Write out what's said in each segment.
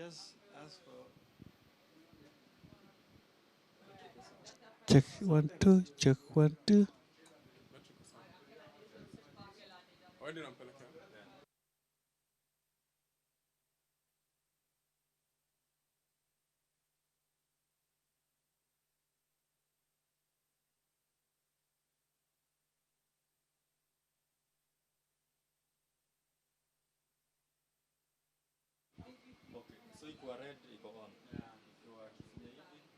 just ask for Check 1 2, check 1 2. okay. So iko red iko on. Ikiwa kifinya hivi.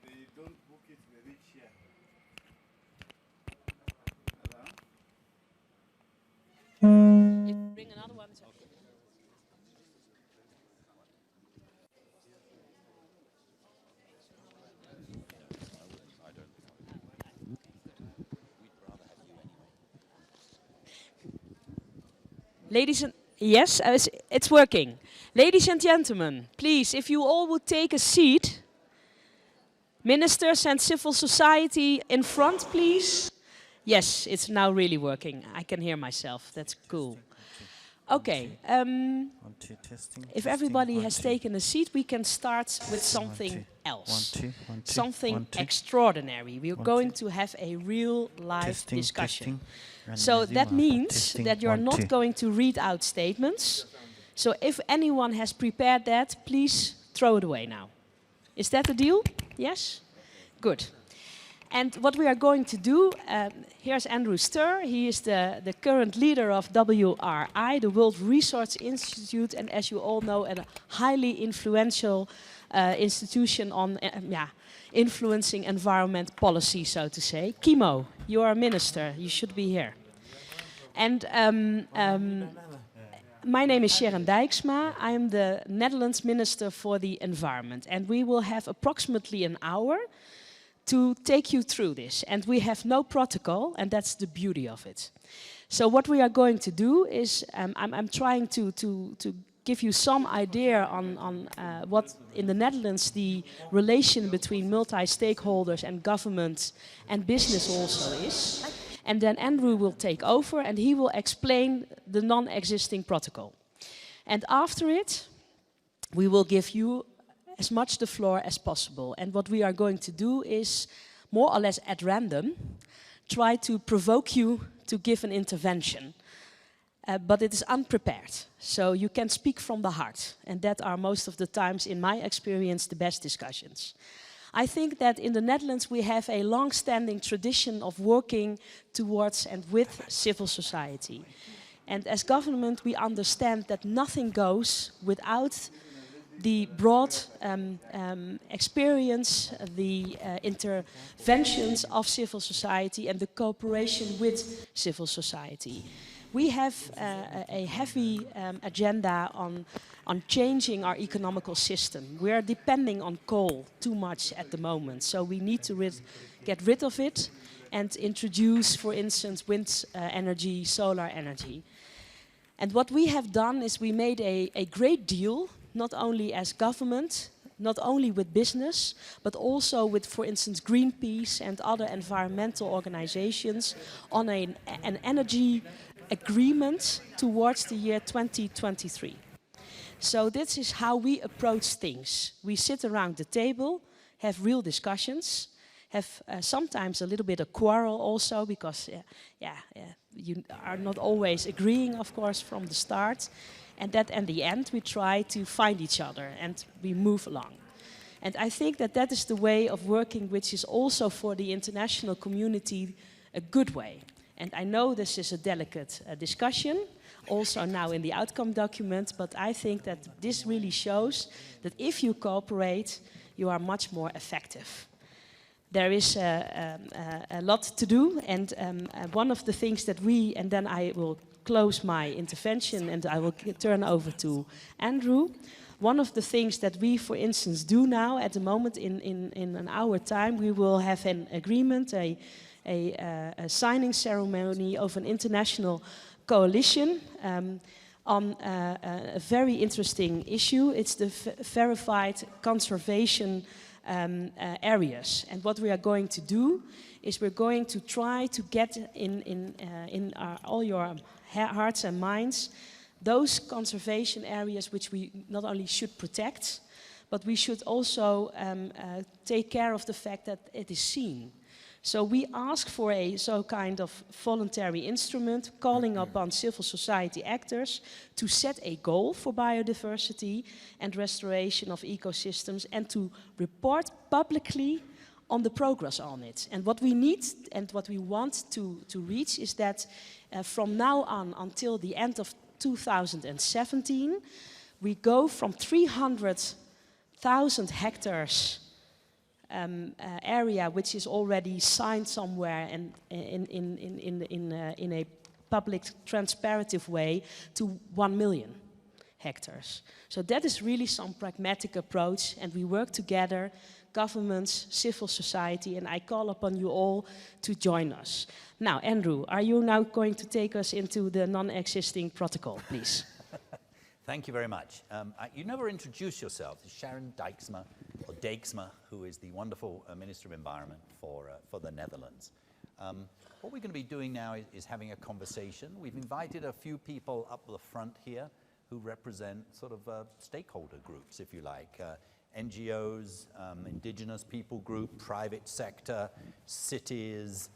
They don't book it, they reach here. Bring another one. Ladies and yes, it's working. Ladies and gentlemen, please, if you all would take a seat. Ministers and civil society in front, please. Yes, it's now really working. I can hear myself. That's cool. Okay. If everybody has taken a seat, we can start with something else. Something extraordinary. We're going to have a real live discussion. So that means that you're not going to read out statements. So if anyone has prepared that, please throw it away now. Is that the deal? Yes? Good. And what we are going to do, here's Andrew Sturr. He is the current leader of WRI, the World Resource Institute, and as you all know, a highly influential institution on influencing environment policy, so to say. Kimo, you are a minister. You should be here. And my name is Sharon Dijksma. I am the Netherlands Minister for the Environment. And we will have approximately an hour to take you through this. And we have no protocol, and that's the beauty of it. So what we are going to do is, I'm trying to give you some idea on what in the Netherlands the relation between multi-stakeholders and government and business also is. And then Andrew will take over and he will explain the non-existing protocol. And after it, we will give you as much the floor as possible. And what we are going to do is, more or less at random, try to provoke you to give an intervention. But it is unprepared, so you can speak from the heart. And that are most of the times, in my experience, the best discussions. I think that in the Netherlands we have a long-standing tradition of working towards and with civil society. And as government we understand that nothing goes without the broad experience, the interventions of civil society and the cooperation with civil society. We have a heavy agenda on changing our economical system. We are depending on coal too much at the moment, so we need to get rid of it and introduce, for instance, wind energy, solar energy. And what we have done is we made a great deal, not only as government, not only with business, but also with, for instance, Greenpeace and other environmental organizations on an energy agreement towards the year 2023. So this is how we approach things. We sit around the table, have real discussions, have sometimes a little bit of quarrel also, because you are not always agreeing, of course, from the start. And that, in the end, we try to find each other and we move along. And I think that that is the way of working which is also for the international community a good way. And I know this is a delicate discussion, also now in the outcome document, but I think that this really shows that if you cooperate, you are much more effective. There is a lot to do, and one of the things that we, and then I will close my intervention and I will turn over to Andrew. One of the things that we, for instance, do now at the moment in an hour time, we will have an agreement, a signing ceremony of an international coalition on a very interesting issue. It's the verified conservation areas. And what we are going to do is we're going to try to get in all your hearts and minds those conservation areas which we not only should protect, but we should also take care of the fact that it is seen. So we ask for a kind of voluntary instrument calling upon civil society actors to set a goal for biodiversity and restoration of ecosystems and to report publicly on the progress on it. And what we need and what we want to reach is that from now on until the end of 2017, we go from 300,000 hectares area which is already signed somewhere and in a public transparent way to 1 million hectares. So that is really some pragmatic approach, and we work together, governments, civil society, and I call upon you all to join us. Now, Andrew, are you now going to take us into the non-existing protocol, please? Thank you very much. You never introduced yourself. It's Sharon Dijksma, or Dijksma, who is the wonderful Minister of Environment for the Netherlands. What we're going to be doing now is having a conversation. We've invited a few people up the front here who represent sort of stakeholder groups, if you like. NGOs, indigenous people group, private sector, cities,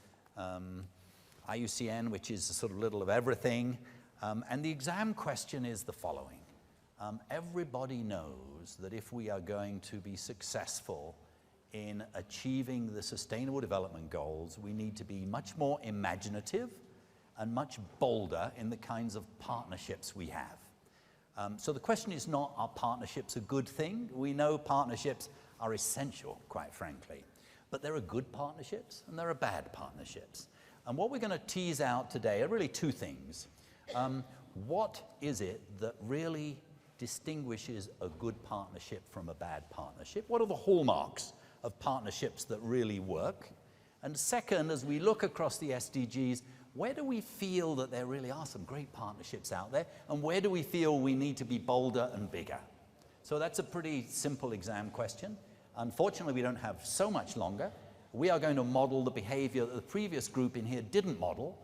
IUCN, which is a sort of little of everything. And the exam question is the following. Everybody knows that if we are going to be successful in achieving the Sustainable Development Goals, we need to be much more imaginative and much bolder in the kinds of partnerships we have. So the question is not, are partnerships a good thing? We know partnerships are essential, quite frankly. But there are good partnerships and there are bad partnerships. And what we're going to tease out today are really two things. What is it that really distinguishes a good partnership from a bad partnership? What are the hallmarks of partnerships that really work? And second, as we look across the SDGs, where do we feel that there really are some great partnerships out there? And where do we feel we need to be bolder and bigger? So that's a pretty simple exam question. Unfortunately, we don't have so much longer. We are going to model the behavior that the previous group in here didn't model,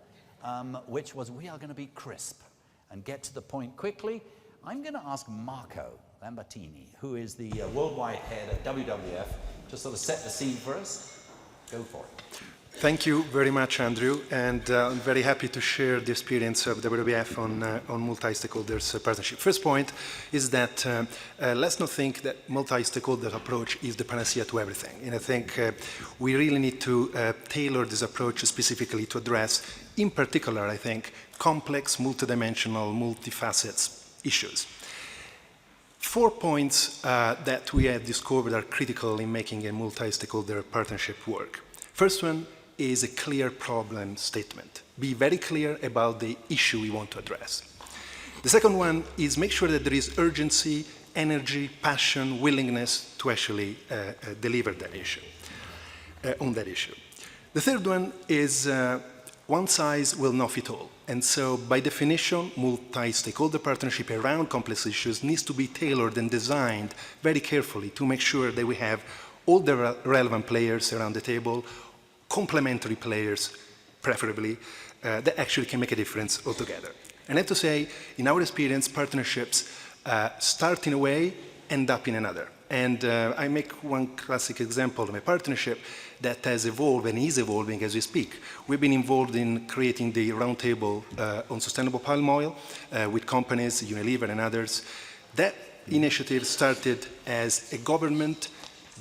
which was we are going to be crisp and get to the point quickly. I'm going to ask Marco Lambertini, who is the worldwide head of WWF, to sort of set the scene for us. Go for it. Thank you very much, Andrew, and I'm very happy to share the experience of WWF on multi-stakeholders partnership. First point is that let's not think that multi-stakeholder approach is the panacea to everything. And I think we really need to tailor this approach specifically to address, in particular, I think, complex, multidimensional, multifacets issues. 4 points that we have discovered are critical in making a multi-stakeholder partnership work. First one is a clear problem statement. Be very clear about the issue we want to address. The second one is make sure that there is urgency, energy, passion, willingness to actually deliver that issue, on that issue. The third one is one size will not fit all. And so by definition, multi-stakeholder partnership around complex issues needs to be tailored and designed very carefully to make sure that we have all the relevant players around the table, complementary players, preferably, that actually can make a difference altogether. And I have to say, in our experience, partnerships start in a way, end up in another. And I make one classic example of a partnership that has evolved and is evolving as we speak. We've been involved in creating the roundtable on sustainable palm oil with companies, Unilever and others. That initiative started as a government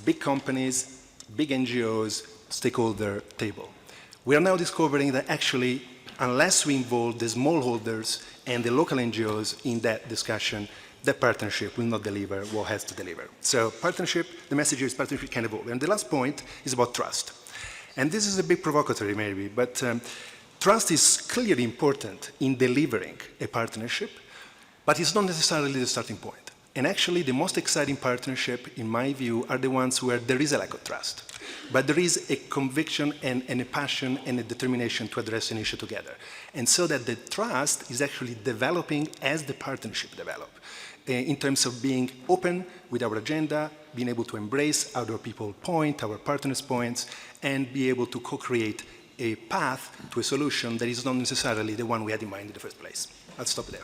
big companies, big NGOs, stakeholder table. We are now discovering that actually, unless we involve the smallholders and the local NGOs in that discussion, that partnership will not deliver what it has to deliver. So partnership, the message is partnership can evolve. And the last point is about trust. And this is a bit provocatory maybe, but trust is clearly important in delivering a partnership, but it's not necessarily the starting point. And actually, the most exciting partnership, in my view, are the ones where there is a lack of trust. But there is a conviction and a passion and a determination to address an issue together. And so that the trust is actually developing as the partnership develops, in terms of being open with our agenda, being able to embrace other people's points, our partners' points, and be able to co-create a path to a solution that is not necessarily the one we had in mind in the first place. I'll stop there.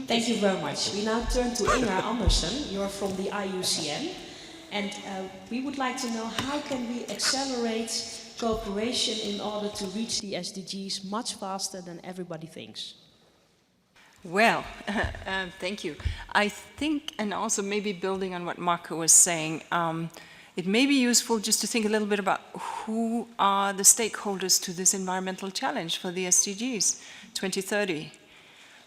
Thank you very much. We now turn to Inga Andersen. You're from the IUCN. And we would like to know, how can we accelerate cooperation in order to reach the SDGs much faster than everybody thinks? Well, thank you. I think, and also maybe building on what Marco was saying, it may be useful just to think a little bit about who are the stakeholders to this environmental challenge for the SDGs 2030.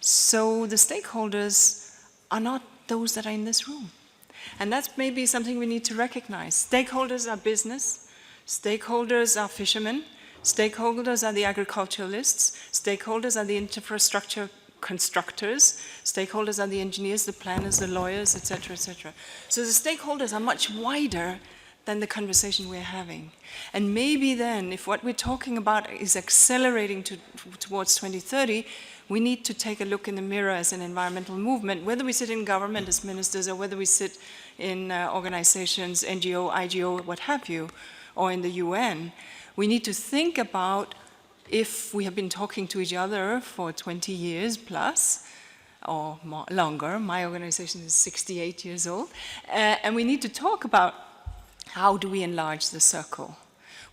So the stakeholders are not those that are in this room. And that's maybe something we need to recognize. Stakeholders are business, stakeholders are fishermen, stakeholders are the agriculturalists, stakeholders are the infrastructure constructors, stakeholders are the engineers, the planners, the lawyers, etc., etc. So the stakeholders are much wider than the conversation we're having. And maybe then, if what we're talking about is accelerating towards 2030, we need to take a look in the mirror as an environmental movement, whether we sit in government as ministers or whether we sit in organizations, NGO, IGO, what have you, or in the UN. We need to think about, if we have been talking to each other for 20 years plus, or more, longer, my organization is 68 years old, and we need to talk about how do we enlarge the circle.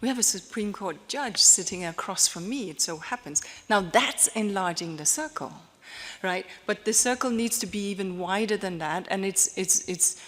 We have a Supreme Court judge sitting across from me, it so happens. Now that's enlarging the circle, right? But the circle needs to be even wider than that, and it's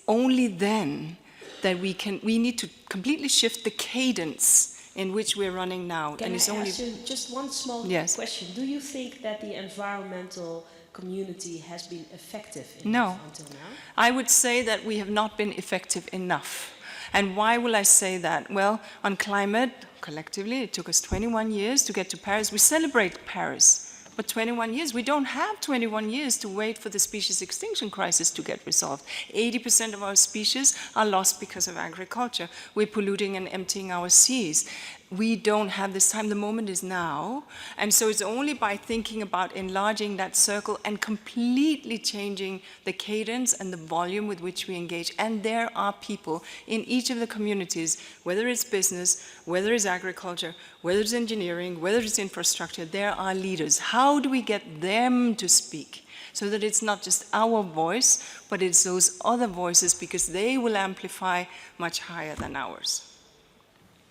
only then that we need to completely shift the cadence in which we're running now. Can and it's I only ask you just one small question? Do you think that the environmental community has been effective enough until now? I would say that we have not been effective enough. And why will I say that? Well, on climate, collectively, it took us 21 years to get to Paris. We celebrate Paris, but 21 years. We don't have 21 years to wait for the species extinction crisis to get resolved. 80% of our species are lost because of agriculture. We're polluting and emptying our seas. We don't have this time. The moment is now. And so it's only by thinking about enlarging that circle and completely changing the cadence and the volume with which we engage. And there are people in each of the communities, whether it's business, whether it's agriculture, whether it's engineering, whether it's infrastructure, there are leaders. How do we get them to speak? So that it's not just our voice, but it's those other voices, because they will amplify much higher than ours.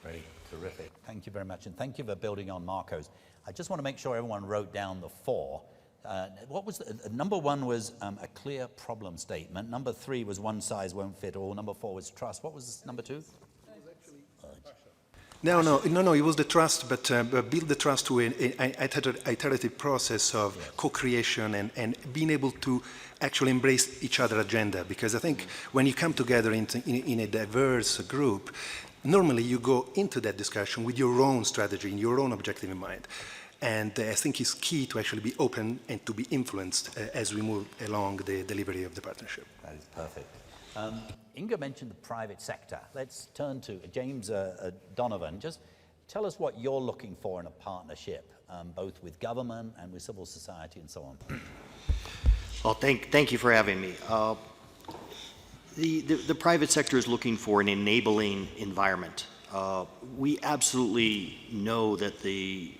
Great. Terrific. Thank you very much. And thank you for building on Marco's. I just want to make sure everyone wrote down the four. What was number one was a clear problem statement. Number three was one size won't fit all. Number four was trust. What was number two? No, it was the trust, but build the trust to an iterative process of co-creation and being able to actually embrace each other's agenda. Because I think when you come together in a diverse group, normally you go into that discussion with your own strategy and your own objective in mind. And I think it's key to actually be open and to be influenced as we move along the delivery of the partnership. That is perfect. Inga mentioned the private sector. Let's turn to James Donovan. Just tell us what you're looking for in a partnership, both with government and with civil society and so on. Well, thank you for having me. The private sector is looking for an enabling environment. We absolutely know that the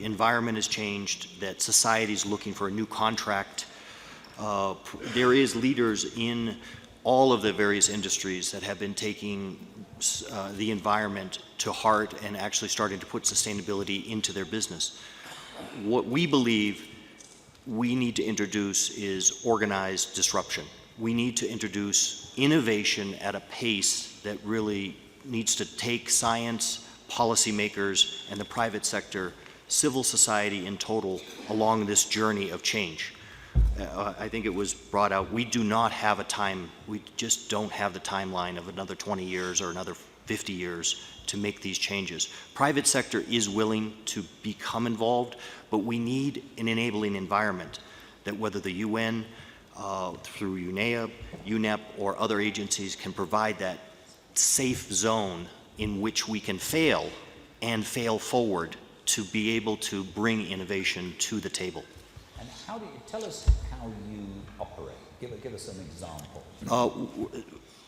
environment has changed, that society is looking for a new contract. There is leaders in all of the various industries that have been taking the environment to heart and actually starting to put sustainability into their business. What we believe we need to introduce is organized disruption. We need to introduce innovation at a pace that really needs to take science, policymakers, and the private sector, civil society in total, along this journey of change. I think it was brought out, we do not have a time, we just don't have the timeline of another 20 years or another 50 years to make these changes. Private sector is willing to become involved, but we need an enabling environment that whether the UN, through UNEA, UNEP, or other agencies can provide that safe zone in which we can fail and fail forward to be able to bring innovation to the table. And how do you, tell us how you operate. Give us an example.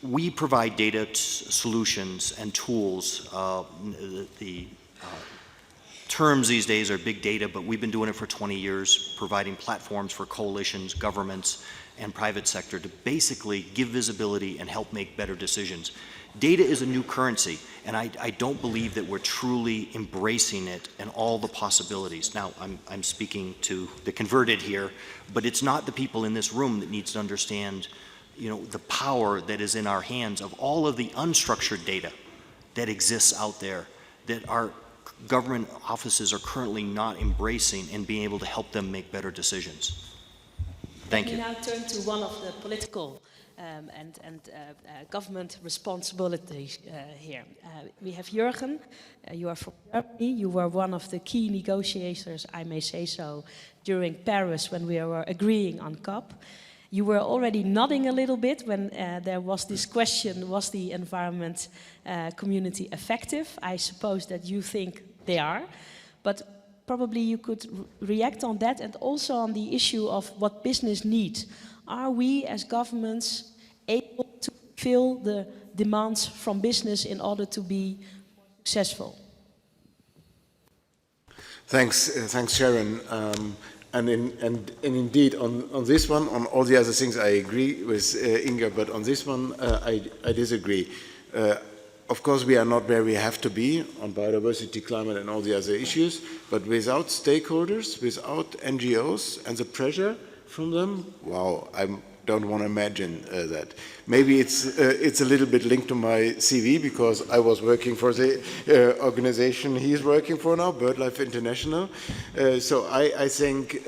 We provide data solutions and tools. The terms these days are big data, but we've been doing it for 20 years, providing platforms for coalitions, governments, and private sector to basically give visibility and help make better decisions. Data is a new currency, and I don't believe that we're truly embracing it and all the possibilities. Now, I'm speaking to the converted here, but it's not the people in this room that needs to understand, you know, the power that is in our hands of all of the unstructured data that exists out there that our government offices are currently not embracing and being able to help them make better decisions. Thank you. Let me now turn to one of the political and government responsibilities here. We have Jürgen. You are from Germany. You were one of the key negotiators, I may say so, during Paris when we were agreeing on COP. You were already nodding a little bit when there was this question, was the environment community effective? I suppose that you think they are, but probably you could react on that and also on the issue of what business needs. Are we as governments able to fulfill the demands from business in order to be successful? Thanks, Sharon. And indeed, on this one, on all the other things, I agree with Inga, but on this one, I disagree. Of course, we are not where we have to be on biodiversity, climate, and all the other issues, but without stakeholders, without NGOs, and the pressure from them, wow, I don't want to imagine that. Maybe it's a little bit linked to my CV, because I was working for the organization he's working for now, BirdLife International. So I think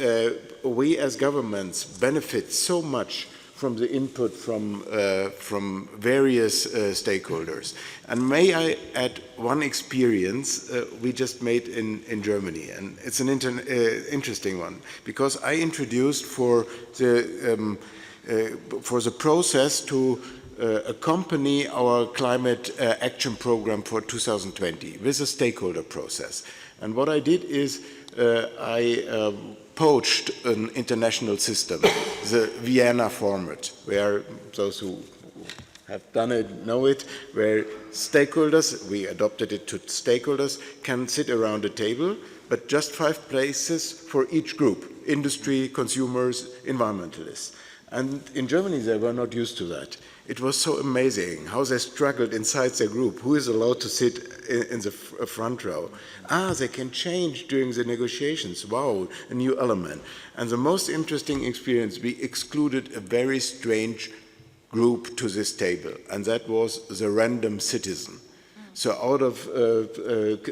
we as governments benefit so much from the input from various stakeholders. And may I add one experience we just made in Germany, and it's an interesting one, because I introduced for the process to accompany our climate action program for 2020 with a stakeholder process. And what I did is I poached an international system, the Vienna format, where those who have done it know it, where stakeholders, we adopted it to stakeholders, can sit around a table, but just 5 places for each group, industry, consumers, environmentalists. And in Germany, they were not used to that. It was so amazing how they struggled inside their group. Who is allowed to sit in the front row? They can change during the negotiations. Wow, a new element. And the most interesting experience, we excluded a very strange group to this table, and that was the random citizen. So out of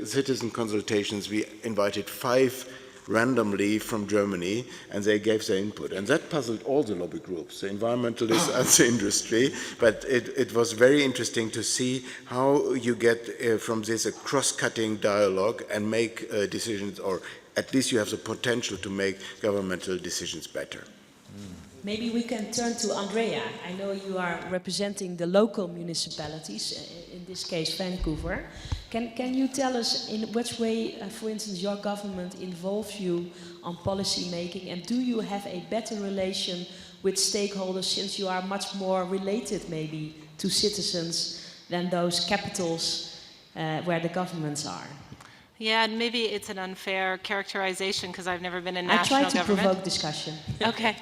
citizen consultations, we invited 5 randomly from Germany, and they gave their input. And that puzzled all the lobby groups, the environmentalists and the industry, but it was very interesting to see how you get from this a cross-cutting dialogue and make decisions, or at least you have the potential to make governmental decisions better. Maybe we can turn to Andrea. I know you are representing the local municipalities, in this case Vancouver. Can you tell us in which way, for instance, your government involves you on policy making, and do you have a better relation with stakeholders since you are much more related maybe to citizens than those capitals where the governments are? Yeah, and maybe it's an unfair characterization because I've never been in national government. I try to provoke discussion. Okay.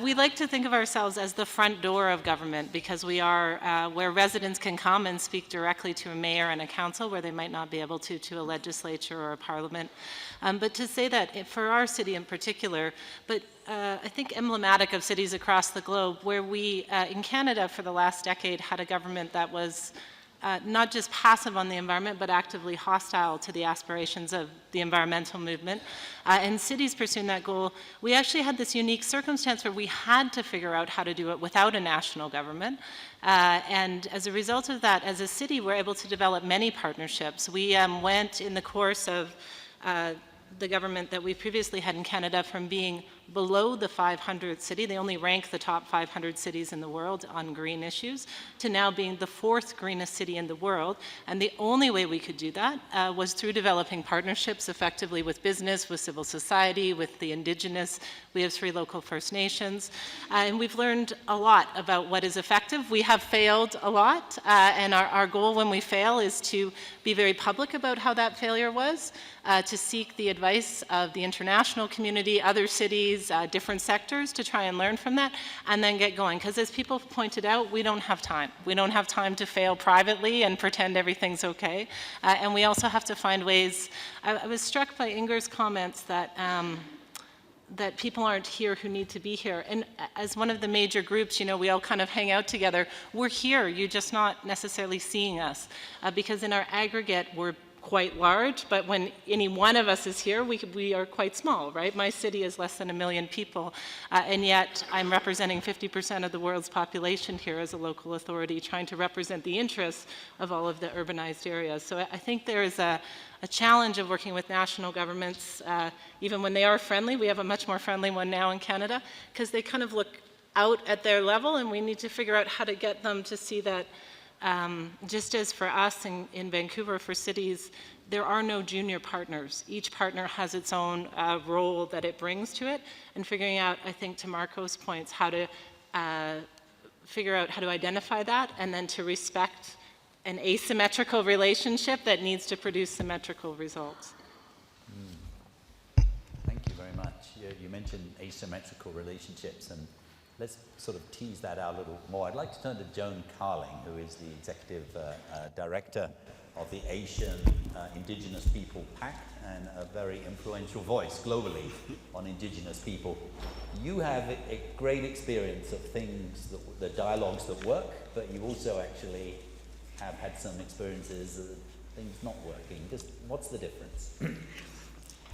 We like to think of ourselves as the front door of government because we are where residents can come and speak directly to a mayor and a council where they might not be able to a legislature or a parliament. But to say that for our city in particular, but I think emblematic of cities across the globe, where we in Canada for the last decade had a government that was not just passive on the environment, but actively hostile to the aspirations of the environmental movement. And cities pursuing that goal, we actually had this unique circumstance where we had to figure out how to do it without a national government. And as a result of that, as a city, we're able to develop many partnerships. We went in the course of the government that we previously had in Canada from being below the 500th city, they only rank the top 500 cities in the world on green issues, to now being the 4th greenest city in the world. And the only way we could do that was through developing partnerships effectively with business, with civil society, with the Indigenous. We have 3 local First Nations. And we've learned a lot about what is effective. We have failed a lot, and our goal when we fail is to be very public about how that failure was, to seek the advice of the international community, other cities, different sectors, to try and learn from that, and then get going. Because as people pointed out, we don't have time. We don't have time to fail privately and pretend everything's okay. And we also have to find ways. I was struck by Inger's comments that that people aren't here who need to be here. And as one of the major groups, you know, we all kind of hang out together. We're here, you're just not necessarily seeing us. Because in our aggregate, we're quite large, but when any one of us is here, we are quite small, right? My city is less than 1 million people, and yet I'm representing 50% of the world's population here as a local authority, trying to represent the interests of all of the urbanized areas. So I think there is a challenge of working with national governments, even when they are friendly. We have a much more friendly one now in Canada, because they kind of look out at their level, and we need to figure out how to get them to see that just as for us in Vancouver, for cities, there are no junior partners. Each partner has its own role that it brings to it, and figuring out, I think to Marco's points, how to figure out how to identify that, and then to respect an asymmetrical relationship that needs to produce symmetrical results. Thank you very much. You mentioned asymmetrical relationships, and let's sort of tease that out a little more. I'd like to turn to JOAN Carling, who is the Executive Director of the Asian Indigenous People Pact, and a very influential voice globally on Indigenous people. You have a great experience of things, the dialogues that work, but you also actually have had some experiences of things not working. Just what's the difference?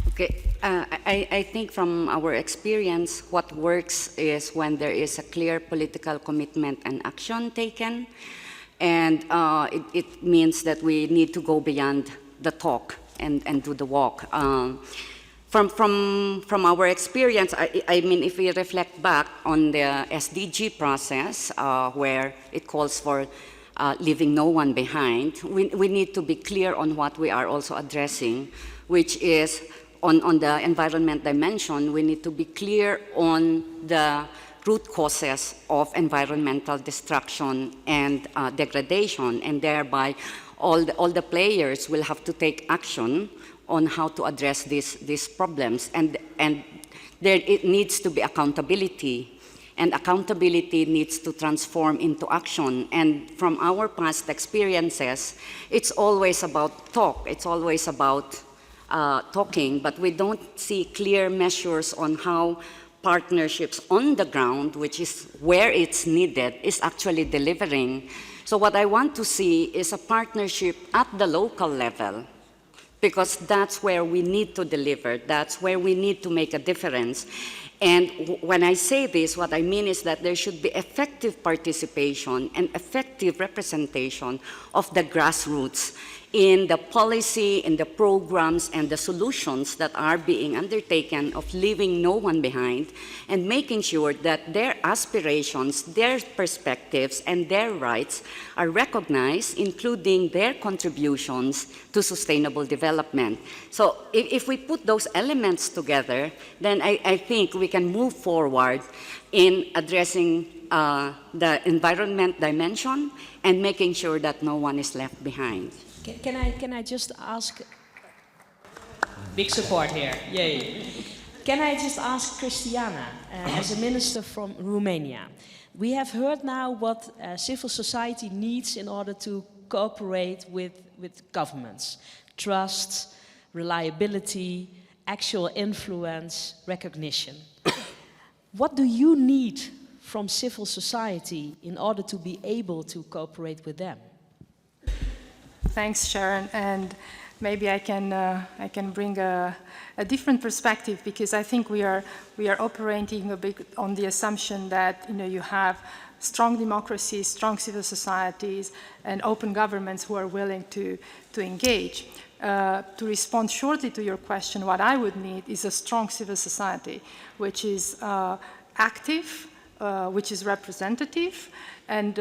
Okay, I think from our experience, what works is when there is a clear political commitment and action taken, and it means that we need to go beyond the talk and do the walk. From our experience, I mean, if we reflect back on the SDG process, where it calls for leaving no one behind, we need to be clear on what we are also addressing, which is on the environment dimension, we need to be clear on the root causes of environmental destruction and degradation, and thereby all the players will have to take action on how to address these problems. And there it needs to be accountability, and accountability needs to transform into action. And from our past experiences, it's always about talk, it's always about talking, but we don't see clear measures on how partnerships on the ground, which is where it's needed, is actually delivering. So what I want to see is a partnership at the local level, because that's where we need to deliver, that's where we need to make a difference. And when I say this, what I mean is that there should be effective participation and effective representation of the grassroots in the policy, in the programs, and the solutions that are being undertaken of leaving no one behind, and making sure that their aspirations, their perspectives, and their rights are recognized, including their contributions to sustainable development. So if we put those elements together, then I think we can move forward in addressing the environment dimension and making sure that no one is left behind. Can I just ask, big support here, yay. Can I just ask Christiana, as a minister from Romania, we have heard now what civil society needs in order to cooperate with governments. Trust, reliability, actual influence, recognition. What do you need from civil society in order to be able to cooperate with them? Thanks, Sharon. And maybe I can bring a different perspective, because I think we are operating a bit on the assumption that you have strong democracies, strong civil societies, and open governments who are willing to engage. To respond shortly to your question, what I would need is a strong civil society, which is active, which is representative, and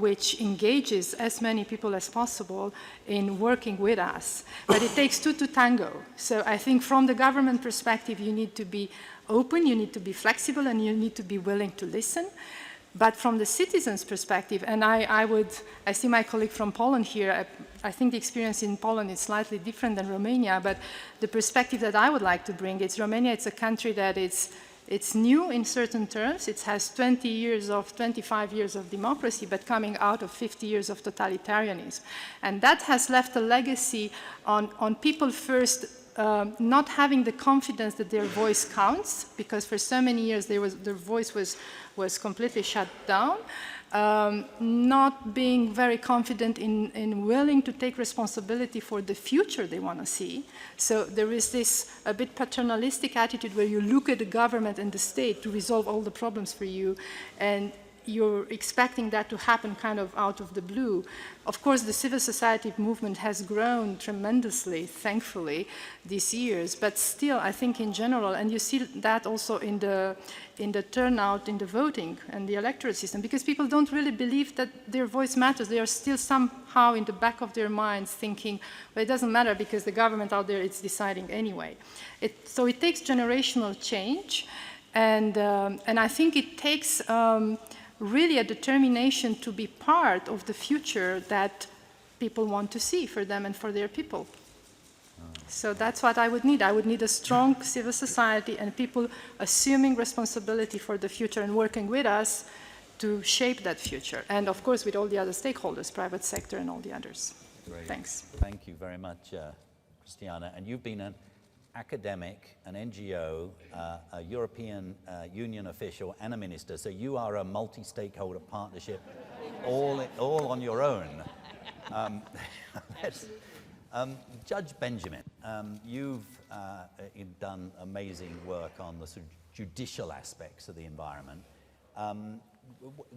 which engages as many people as possible in working with us. But it takes two to tango. So I think from the government perspective, you need to be open, you need to be flexible, and you need to be willing to listen. But from the citizens' perspective, and I see my colleague from Poland here, I think the experience in Poland is slightly different than Romania, but the perspective that I would like to bring is Romania, it's a country that it's new in certain terms. It has 25 years of democracy, but coming out of 50 years of totalitarianism. And that has left a legacy on people first not having the confidence that their voice counts, because for so many years their voice was completely shut down, not being very confident in willing to take responsibility for the future they want to see. So there is this a bit paternalistic attitude where you look at the government and the state to resolve all the problems for you, and you're expecting that to happen kind of out of the blue. Of course, the civil society movement has grown tremendously, thankfully, these years, but still, I think in general, and you see that also in the turnout in the voting and the electoral system, because people don't really believe that their voice matters. They are still somehow in the back of their minds thinking, well, it doesn't matter because the government out there is deciding anyway. So it takes generational change, and I think it takes really a determination to be part of the future that people want to see for them and for their people. So that's what I would need. I would need a strong civil society and people assuming responsibility for the future and working with us to shape that future. And of course, with all the other stakeholders, private sector and all the others. Great. Thanks. Thank you very much, Christiana. And you've been an academic, an NGO, a European Union official, and a minister. So you are a multi-stakeholder partnership, all on your own. Judge Benjamin, you've done amazing work on the sort of judicial aspects of the environment.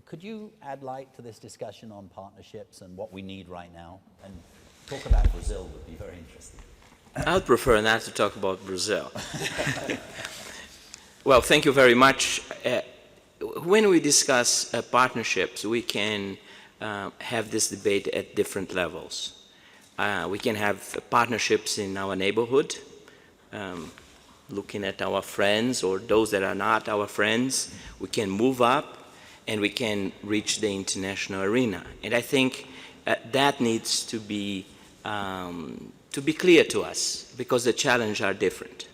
Could you add light to this discussion on partnerships and what we need right now? And talk about Brazil would be very interesting. I would prefer not to talk about Brazil. Well, thank you very much. When we discuss partnerships, we can have this debate at different levels. We can have partnerships in our neighborhood, looking at our friends or those that are not our friends. We can move up and we can reach the international arena. And I think that needs to be clear to us, because the challenges are different.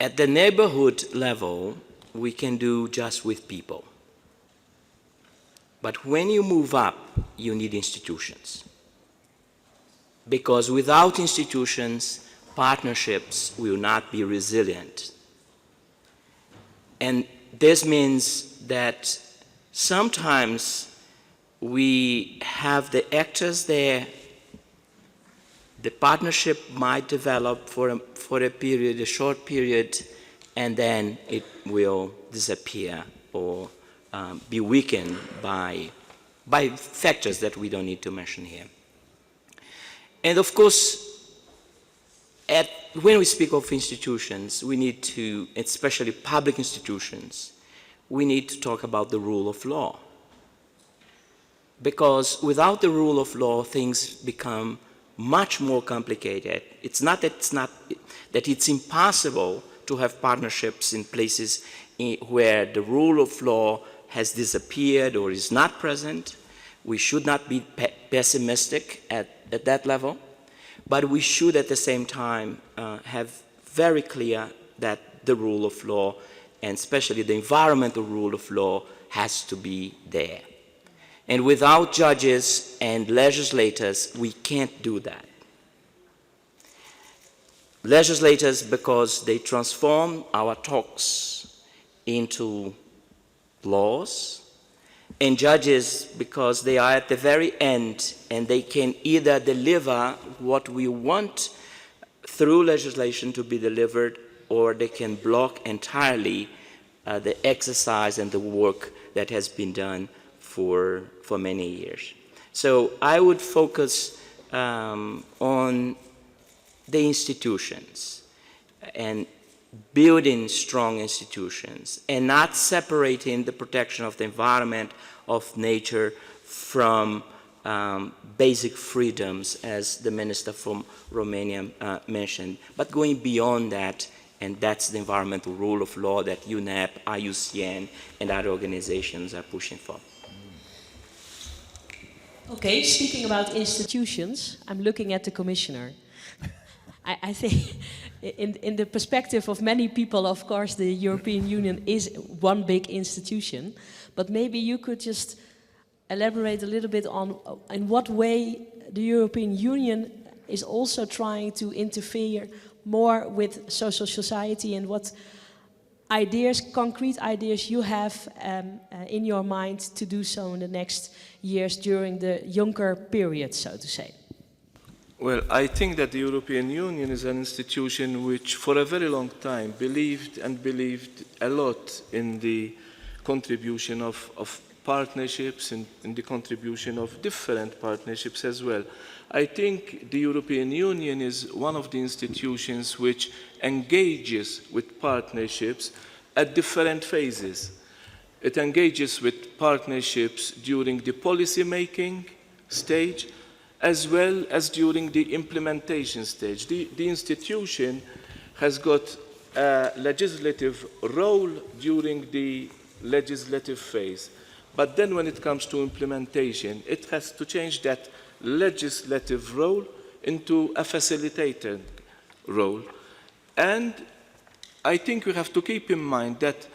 At the neighborhood level, we can do just with people. But when you move up, you need institutions. Because without institutions, partnerships will not be resilient. And this means that sometimes we have the actors there. The partnership might develop for a period, a short period, and then it will disappear or be weakened by factors that we don't need to mention here. And of course, when we speak of institutions, we need to, especially public institutions, we need to talk about the rule of law. Because without the rule of law, things become much more complicated. It's not that it's impossible to have partnerships in places where the rule of law has disappeared or is not present. We should not be pessimistic at that level, but we should at the same time have very clear that the rule of law, and especially the environmental rule of law, has to be there. And without judges and legislators, we can't do that. Legislators, because they transform our talks into laws, and judges because they are at the very end and they can either deliver what we want through legislation to be delivered, or they can block entirely the exercise and the work that has been done for many years. So I would focus on the institutions and building strong institutions and not separating the protection of the environment, of nature, from basic freedoms, as the minister from Romania mentioned, but going beyond that, and that's the environmental rule of law that UNEP, IUCN, and other organizations are pushing for. Okay, speaking about institutions, I'm looking at the commissioner. I think in the perspective of many people, of course, the European Union is one big institution, but maybe you could just elaborate a little bit on in what way the European Union is also trying to interfere more with social society, and what ideas, concrete ideas you have in your mind to do so in the next years during the Juncker period, so to say. Well, I think that the European Union is an institution which for a very long time believed a lot in the contribution of partnerships and in the contribution of different partnerships as well. I think the European Union is one of the institutions which engages with partnerships at different phases. It engages with partnerships during the policy-making stage, as well as during the implementation stage. The institution has got a legislative role during the legislative phase. But then when it comes to implementation, it has to change that legislative role into a facilitated role. And I think we have to keep in mind that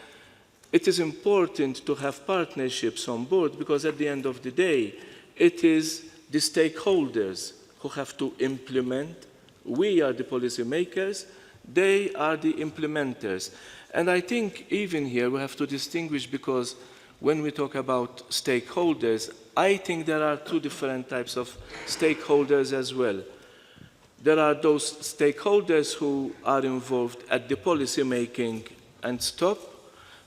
it is important to have partnerships on board, because at the end of the day, it is the stakeholders who have to implement. We are the policymakers, they are the implementers. And I think even here we have to distinguish, because when we talk about stakeholders, I think there are two different types of stakeholders as well. There are those stakeholders who are involved at the policy making and stop.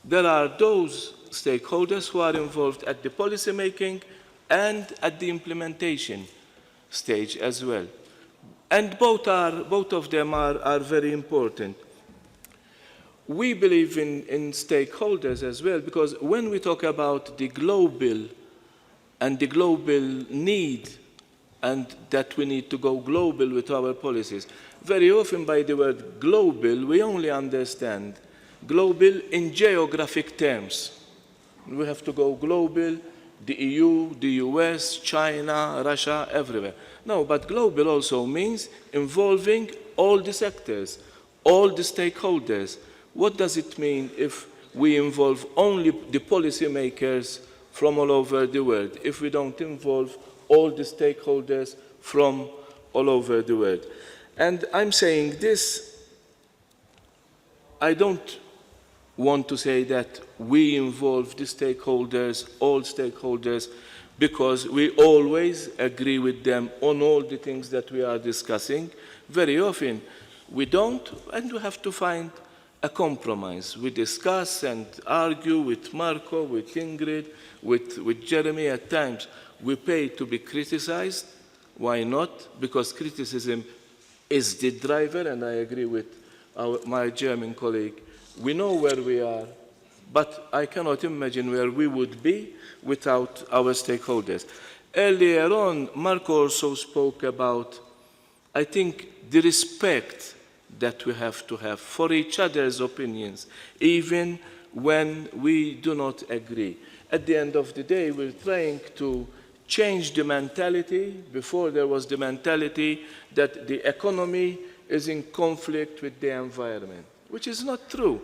There are those stakeholders who are involved at the policy making and at the implementation stage as well. And both of them are very important. We believe in stakeholders as well, because when we talk about the global and the global need, and that we need to go global with our policies, very often by the word global, we only understand global in geographic terms. We have to go global, the EU, the US, China, Russia, everywhere. No, but global also means involving all the sectors, all the stakeholders. What does it mean if we involve only the policymakers from all over the world, if we don't involve all the stakeholders from all over the world? And I'm saying this, I don't want to say that we involve the stakeholders, all stakeholders, because we always agree with them on all the things that we are discussing. Very often we don't, and we have to find a compromise. We discuss and argue with Marco, with Ingrid, with Jeremy at times. We pay to be criticized. Why not? Because criticism is the driver, and I agree with my German colleague. We know where we are, but I cannot imagine where we would be without our stakeholders. Earlier on, Marco also spoke about, I think, the respect that we have to have for each other's opinions, even when we do not agree. At the end of the day, we're trying to change the mentality. Before there was the mentality that the economy is in conflict with the environment, which is not true.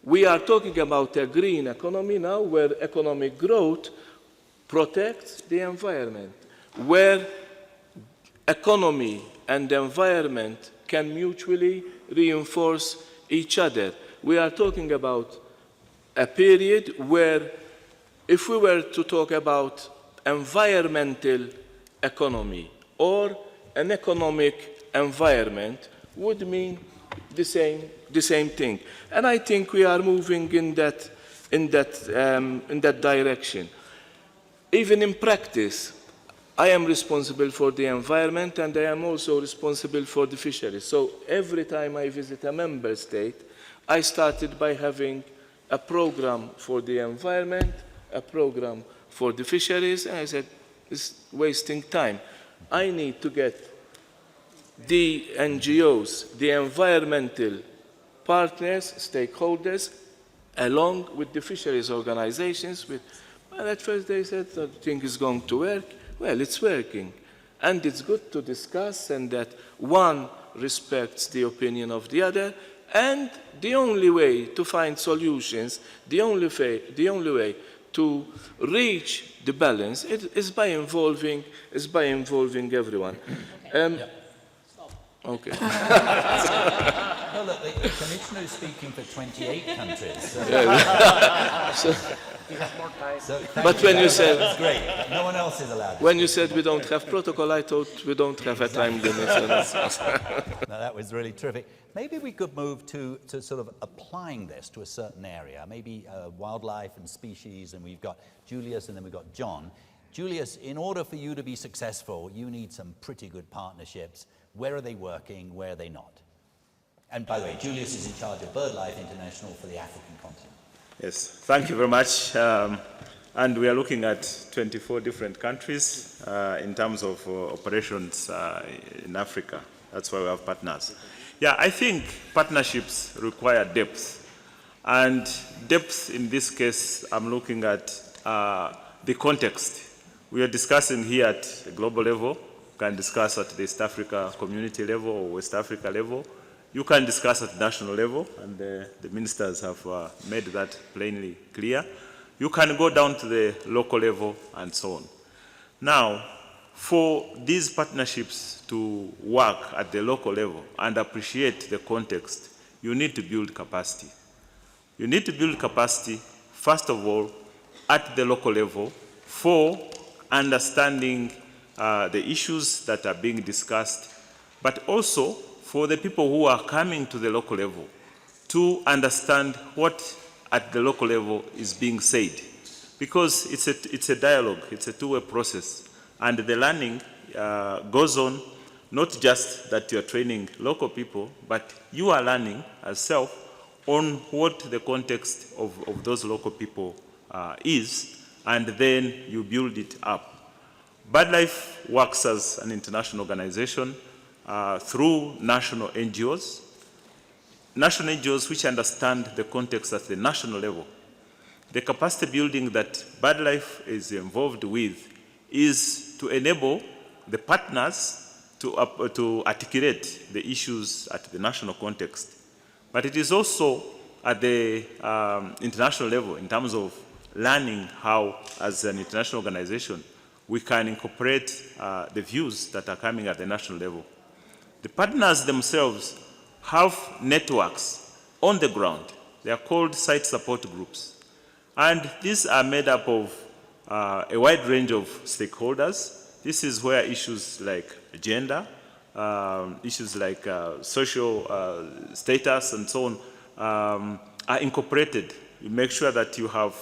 We are talking about a green economy now, where economic growth protects the environment, where economy and environment can mutually reinforce each other. We are talking about a period where if we were to talk about environmental economy or an economic environment, would mean the same thing. And I think we are moving in that direction. Even in practice, I am responsible for the environment and I am also responsible for the fisheries. So every time I visit a member state, I started by having a program for the environment, a program for the fisheries, and I said, it's wasting time. I need to get the NGOs, the environmental partners, stakeholders, along with the fisheries organizations. Well, at first they said, the thing is going to work. Well, it's working. And it's good to discuss and that one respects the opinion of the other. And the only way to find solutions, the only way to reach the balance is by involving everyone. Okay. No, look, the Commissioner is speaking for 28 countries. But when you said, that's great. No one else is allowed. When you said we don't have protocol, I thought we don't have a time limit. No, that was really terrific. Maybe we could move to sort of applying this to a certain area, maybe wildlife and species, and we've got Julius and then we've got John. Julius, in order for you to be successful, you need some pretty good partnerships. Where are they working? Where are they not? And by the way, Julius is in charge of BirdLife International for the African continent. Yes, thank you very much. And we are looking at 24 different countries in terms of operations in Africa. That's why we have partners. Yeah, I think partnerships require depth. And depth in this case, I'm looking at the context. We are discussing here at the global level. You can discuss at the East Africa community level or West Africa level. You can discuss at national level, and the ministers have made that plainly clear. You can go down to the local level and so on. Now, for these partnerships to work at the local level and appreciate the context, you need to build capacity. You need to build capacity, first of all, at the local level for understanding the issues that are being discussed, but also for the people who are coming to the local level to understand what at the local level is being said. Because it's a dialogue, it's a two-way process. And the learning goes on, not just that you're training local people, but you are learning as self on what the context of those local people is, and then you build it up. BirdLife works as an international organization through national NGOs which understand the context at the national level. The capacity building that BirdLife is involved with is to enable the partners to articulate the issues at the national context. But it is also at the international level in terms of learning how, as an international organization, we can incorporate the views that are coming at the national level. The partners themselves have networks on the ground. They are called site support groups. And these are made up of a wide range of stakeholders. This is where issues like gender, issues like social status and so on are incorporated. You make sure that you have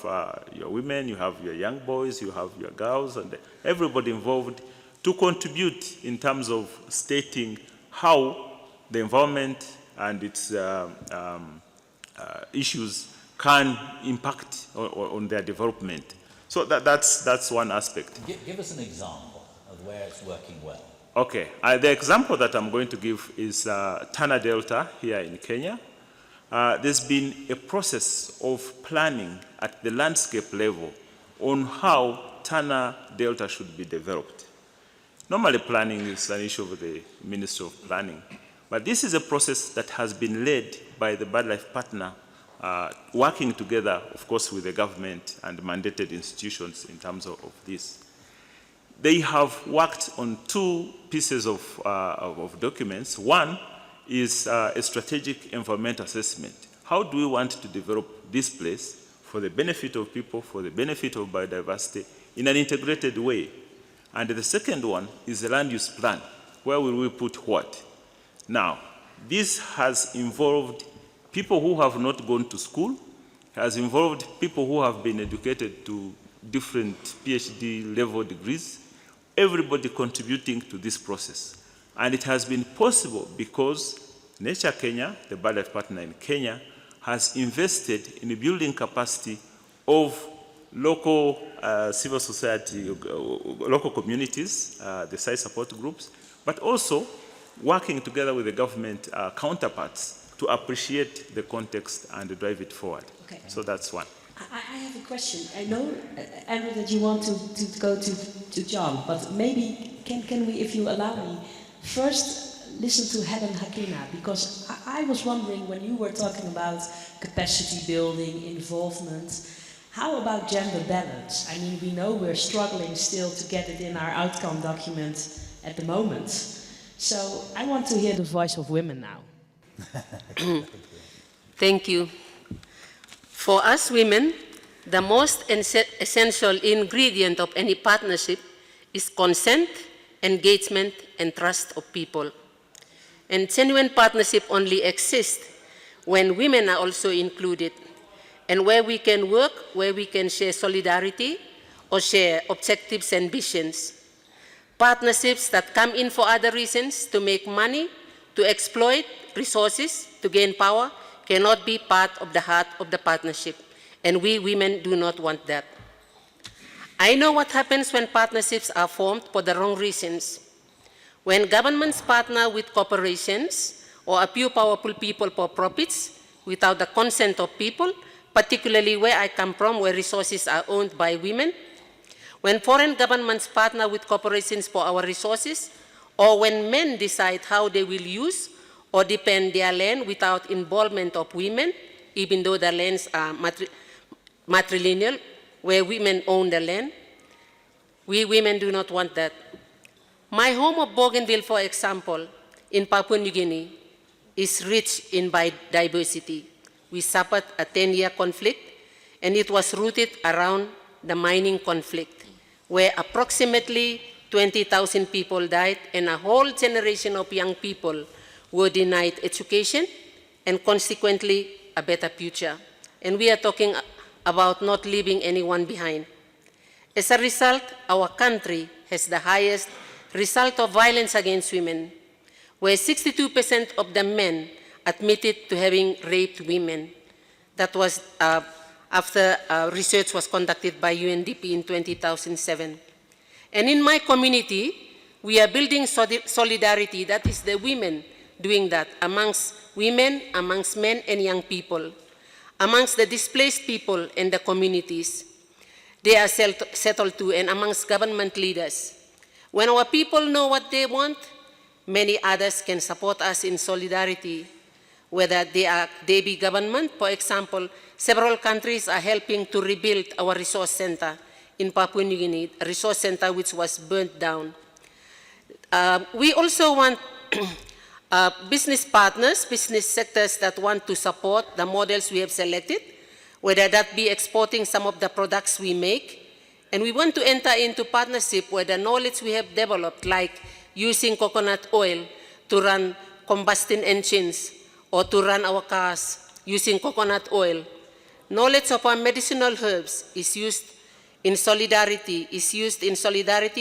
your women, you have your young boys, you have your girls, and everybody involved to contribute in terms of stating how the environment and its issues can impact on their development. So that's one aspect. Give us an example of where it's working well. Okay, the example that I'm going to give is Tana Delta here in Kenya. There's been a process of planning at the landscape level on how Tana Delta should be developed. Normally planning is an issue of the Ministry of Planning, but this is a process that has been led by the BirdLife partner, working together, of course, with the government and mandated institutions in terms of this. They have worked on two pieces of documents. One is a strategic environment assessment. How do we want to develop this place for the benefit of people, for the benefit of biodiversity, in an integrated way. And the second one is the land use plan. Where will we put what? Now, this has involved people who have not gone to school, has involved people who have been educated to different PhD level degrees, everybody contributing to this process. And it has been possible because Nature Kenya, the wildlife partner in Kenya, has invested in the building capacity of local civil society, local communities, the site support groups, but also working together with the government counterparts to appreciate the context and drive it forward. Okay. So that's one. I have a question. I know, Andrew, that you want to go to John, but maybe can we, if you allow me, first listen to Helen Hakina, because I was wondering when you were talking about capacity building, involvement, how about gender balance? I mean, we know we're struggling still to get it in our outcome document at the moment. So I want to hear the voice of women now. Thank you. For us women, the most essential ingredient of any partnership is consent, engagement, and trust of people. And genuine partnership only exists when women are also included, and where we can work, where we can share solidarity or share objectives and visions. Partnerships that come in for other reasons, to make money, to exploit resources, to gain power, cannot be part of the heart of the partnership. And we women do not want that. I know what happens when partnerships are formed for the wrong reasons. When governments partner with corporations or a few powerful people for profits without the consent of people, particularly where I come from, where resources are owned by women, when foreign governments partner with corporations for our resources, or when men decide how they will use or depend their land without involvement of women, even though the lands are matrilineal, where women own the land, we women do not want that. My home of Bougainville, for example, in Papua New Guinea, is rich in biodiversity. We suffered a 10-year conflict, and it was rooted around the mining conflict, where approximately 20,000 people died and a whole generation of young people were denied education and consequently a better future. And we are talking about not leaving anyone behind. As a result, our country has the highest result of violence against women, where 62% of the men admitted to having raped women. That was after research was conducted by UNDP in 2007. And in my community, we are building solidarity, that is the women doing that, amongst women, amongst men and young people, amongst the displaced people and the communities they are settled to, and amongst government leaders. When our people know what they want, many others can support us in solidarity, whether they be government. For example, several countries are helping to rebuild our resource center in Papua New Guinea, a resource center which was burnt down. We also want business partners, business sectors that want to support the models we have selected, whether that be exporting some of the products we make. And we want to enter into partnership where the knowledge we have developed, like using coconut oil to run combustion engines or to run our cars using coconut oil. Knowledge of our medicinal herbs is used in solidarity,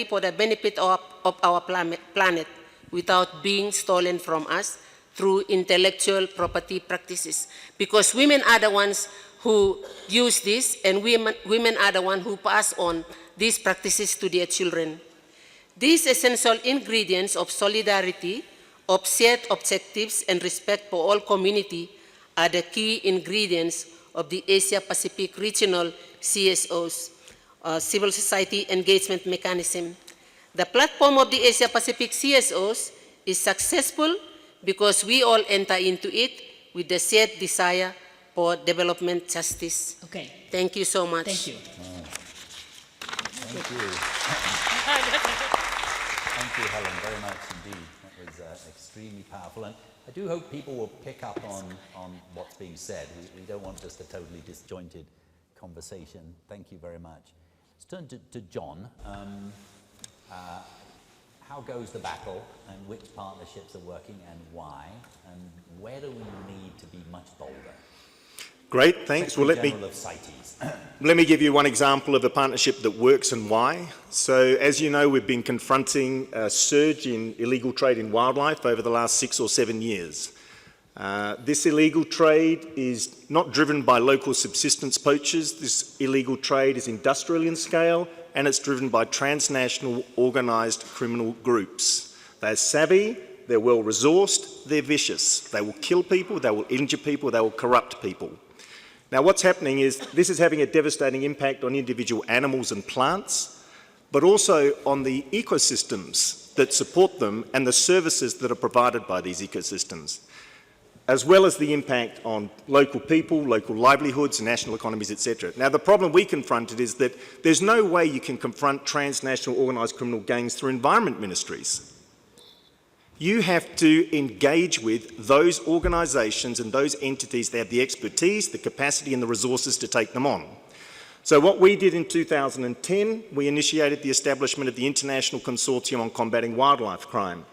for the benefit of our planet without being stolen from us through intellectual property practices. Because women are the ones who use this, and women are the ones who pass on these practices to their children. These essential ingredients of solidarity, of shared objectives, and respect for all community are the key ingredients of the Asia-Pacific Regional CSOs, Civil Society Engagement Mechanism. The platform of the Asia-Pacific CSOs is successful because we all enter into it with the shared desire for development justice. Okay. Thank you so much. Thank you. Thank you. Thank you, Helen, very much indeed. That was extremely powerful. And I do hope people will pick up on what's being said. We don't want just a totally disjointed conversation. Thank you very much. Let's turn to John. How goes the battle, and which partnerships are working and why, and where do we need to be much bolder? Great, thanks. Well, let me give you one example of a partnership that works and why. So, as you know, we've been confronting a surge in illegal trade in wildlife over the last 6 or 7 years. This illegal trade is not driven by local subsistence poachers. This illegal trade is industrial in scale, and it's driven by transnational organised criminal groups. They're savvy, they're well-resourced, they're vicious. They will kill people, they will injure people, they will corrupt people. Now, what's happening is this is having a devastating impact on individual animals and plants, but also on the ecosystems that support them and the services that are provided by these ecosystems, as well as the impact on local people, local livelihoods, national economies, etc. Now, the problem we confronted is that there's no way you can confront transnational organised criminal gangs through environment ministries. You have to engage with those organisations and those entities that have the expertise, the capacity and the resources to take them on. So what we did in 2010, we initiated the establishment of the International Consortium on Combating Wildlife Crime.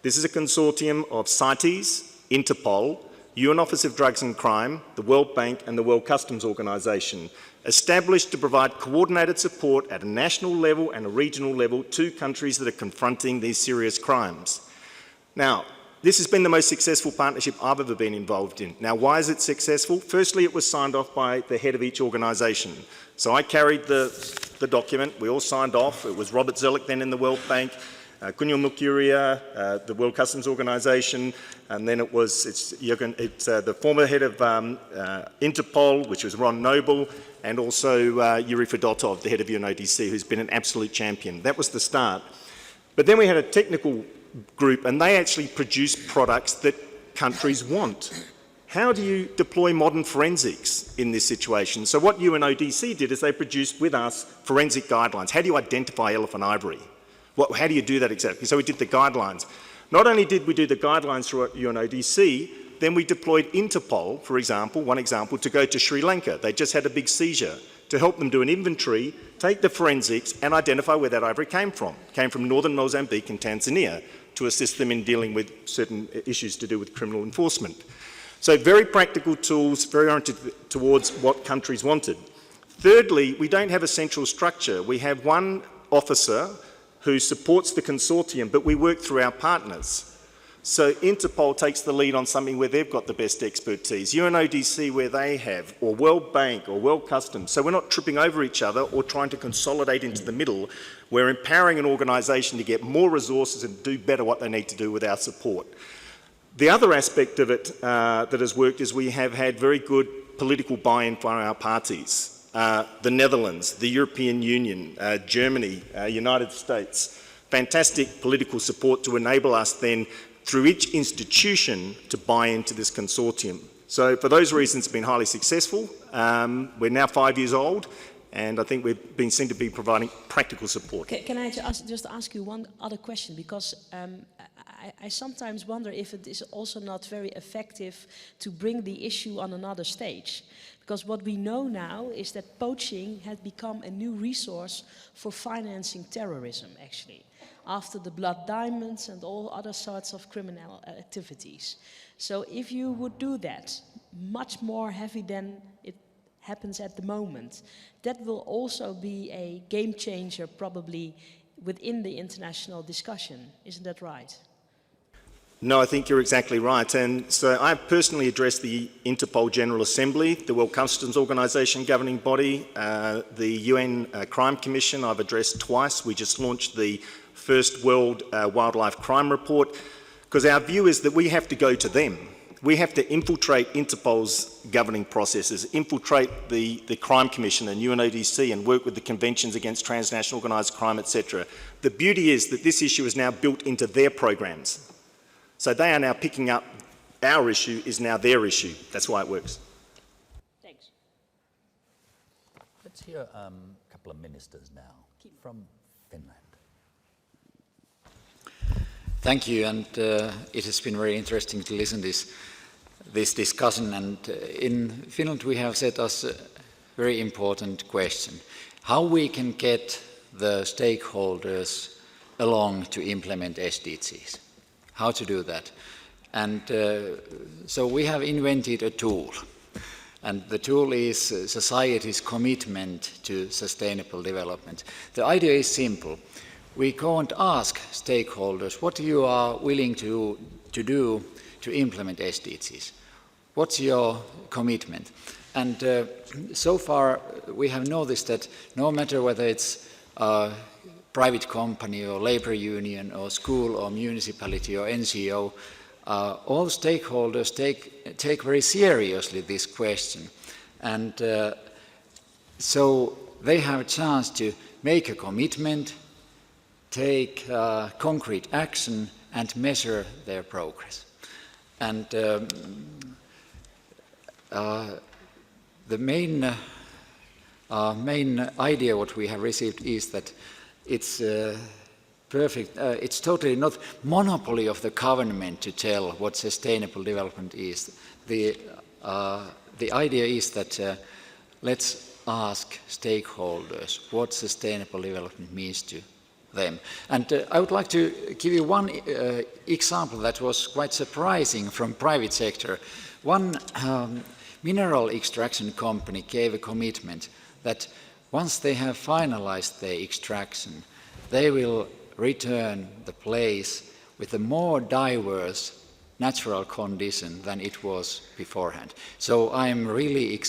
This is a consortium of CITES, Interpol, UN Office of Drugs and Crime, the World Bank and the World Customs Organisation, established to provide coordinated support at a national level and a regional level to countries that are confronting these serious crimes. Now, this has been the most successful partnership I've ever been involved in. Now, why is it successful? Firstly, it was signed off by the head of each organisation. So I carried the document, we all signed off. It was Robert Zoellick then in the World Bank, Kunio Mukuria, the World Customs Organisation, and then it's the former head of Interpol, which was Ron Noble, and also Yuri Fedotov, the head of UNODC, who's been an absolute champion. That was the start. But then we had a technical group, and they actually produce products that countries want. How do you deploy modern forensics in this situation? So what UNODC did is they produced with us forensic guidelines. How do you identify elephant ivory? How do you do that exactly? So we did the guidelines. Not only did we do the guidelines through UNODC, then we deployed Interpol, for example, one example, to go to Sri Lanka. They just had a big seizure, to help them do an inventory, take the forensics and identify where that ivory came from. It came from northern Mozambique and Tanzania, to assist them in dealing with certain issues to do with criminal enforcement. So very practical tools, very oriented towards what countries wanted. Thirdly, we don't have a central structure. We have one officer who supports the consortium, but we work through our partners. So Interpol takes the lead on something where they've got the best expertise, UNODC where they have, or World Bank or World Customs. So we're not tripping over each other or trying to consolidate into the middle. We're empowering an organisation to get more resources and do better what they need to do with our support. The other aspect of it that has worked is we have had very good political buy-in from our parties. The Netherlands, the European Union, Germany, United States. Fantastic political support to enable us then through each institution to buy into this consortium. So for those reasons, it's been highly successful. We're now 5 years old, and I think we've been seen to be providing practical support. Can I just ask you one other question? Because I sometimes wonder if it is also not very effective to bring the issue on another stage. Because what we know now is that poaching has become a new resource for financing terrorism, actually, after the blood diamonds and all other sorts of criminal activities. So if you would do that, much more heavy than it happens at the moment, that will also be a game changer probably within the international discussion. Isn't that right? No, I think you're exactly right. And so I personally addressed the Interpol General Assembly, the World Customs Organisation governing body, the UN Crime Commission I've addressed twice. We just launched the first World Wildlife Crime Report, because our view is that we have to go to them. We have to infiltrate Interpol's governing processes, infiltrate the Crime Commission and UNODC and work with the conventions against transnational organised crime, etc. The beauty is that this issue is now built into their programs. So they are now picking up our issue is now their issue. That's why it works. Thanks. Let's hear a couple of ministers now from Finland. Thank you, and it has been very interesting to listen to this discussion. And in Finland we have set us very important question. How we can get the stakeholders along to implement SDGs. How to do that. And so we have invented a tool. And the tool is society's commitment to sustainable development. The idea is simple. We go and ask stakeholders what you are willing to do to implement SDGs. What's your commitment? And so far we have noticed that no matter whether it's a private company or labor union or school or municipality or NGO, all stakeholders take very seriously this question. And so they have a chance to make a commitment, take concrete action and measure their progress. And the main idea what we have received is that it's perfect. It's totally not monopoly of the government to tell what sustainable development is. The idea is that let's ask stakeholders what sustainable development means to them. And I would like to give you one example that was quite surprising from private sector. One mineral extraction company gave a commitment that once they have finalized their extraction, they will return the place with a more diverse natural condition than it was beforehand. So I'm really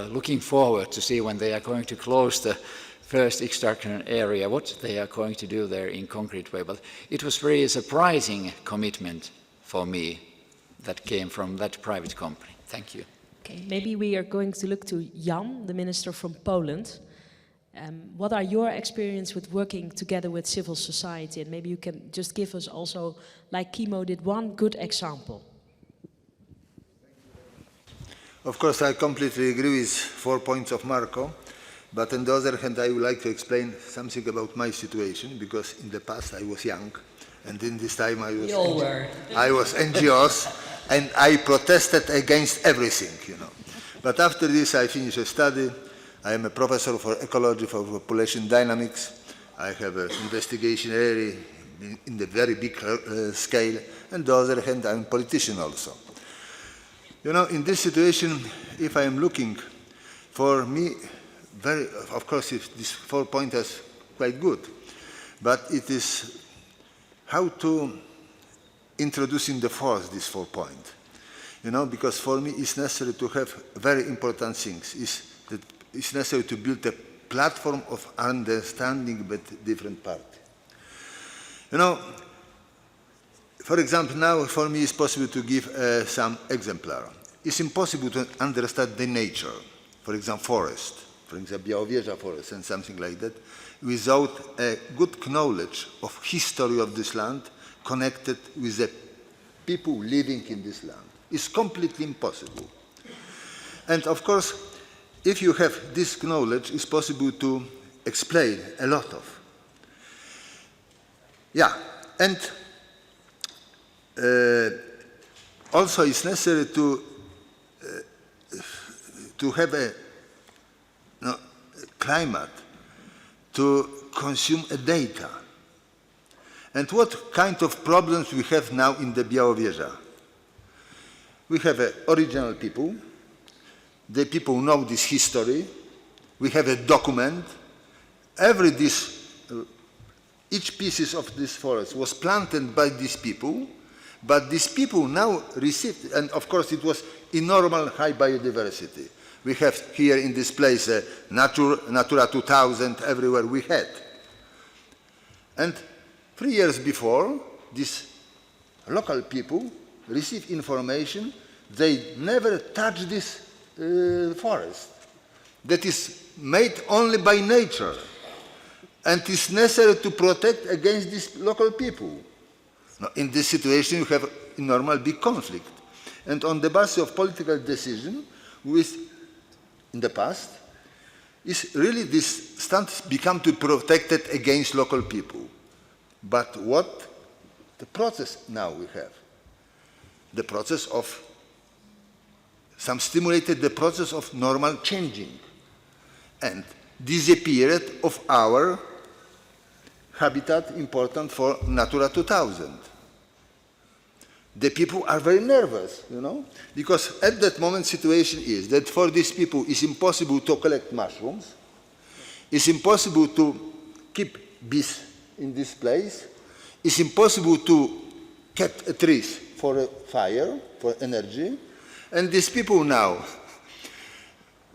looking forward to see when they are going to close the first extraction area, what they are going to do there in concrete way. But it was very surprising commitment for me that came from that private company. Thank you. Okay, maybe we are going to look to Jan, the minister from Poland. What are your experience with working together with civil society? And maybe you can just give us also, like Kimo did, one good example. Of course, I completely agree with 4 points of Marco. But on the other hand, I would like to explain something about my situation, because in the past I was young, and in this time I was NGOs, and I protested against everything, you know. But after this, I finished a study. I am a professor for ecology, for population dynamics. I have an investigation area in the very big scale. And on the other hand, I'm a politician also. You know, in this situation, if I am looking, for me, of course, this 4 points is quite good, but it is how to introduce in the force this 4 points. You know, because for me it's necessary to have very important things. It's necessary to build a platform of understanding with different parties. You know, for example, now for me it's possible to give some exemplar. It's impossible to understand the nature, for example, forest, for example, Białowieża forest and something like that, without a good knowledge of history of this land connected with the people living in this land. It's completely impossible. And of course, if you have this knowledge, it's possible to explain a lot of. Yeah, and also it's necessary to have a climate to consume data. And what kind of problems we have now in the Białowieża? We have original people. The people know this history. We have a document. Each piece of this forest was planted by these people, but these people now received, and of course it was enormous high biodiversity. We have here in this place Natura 2000 everywhere we had. And 3 years before, these local people received information they never touch this forest that is made only by nature and is necessary to protect against these local people. Now, in this situation, you have a normal big conflict. And on the basis of political decision, in the past, is really this stand become to protected against local people. But what the process now we have? The process of, some stimulated the process of normal changing. and disappeared of our habitat important for Natura 2000. The people are very nervous, you know, because at that moment situation is that for these people it's impossible to collect mushrooms, it's impossible to keep bees in this place, it's impossible to cut trees for a fire, for energy, and these people now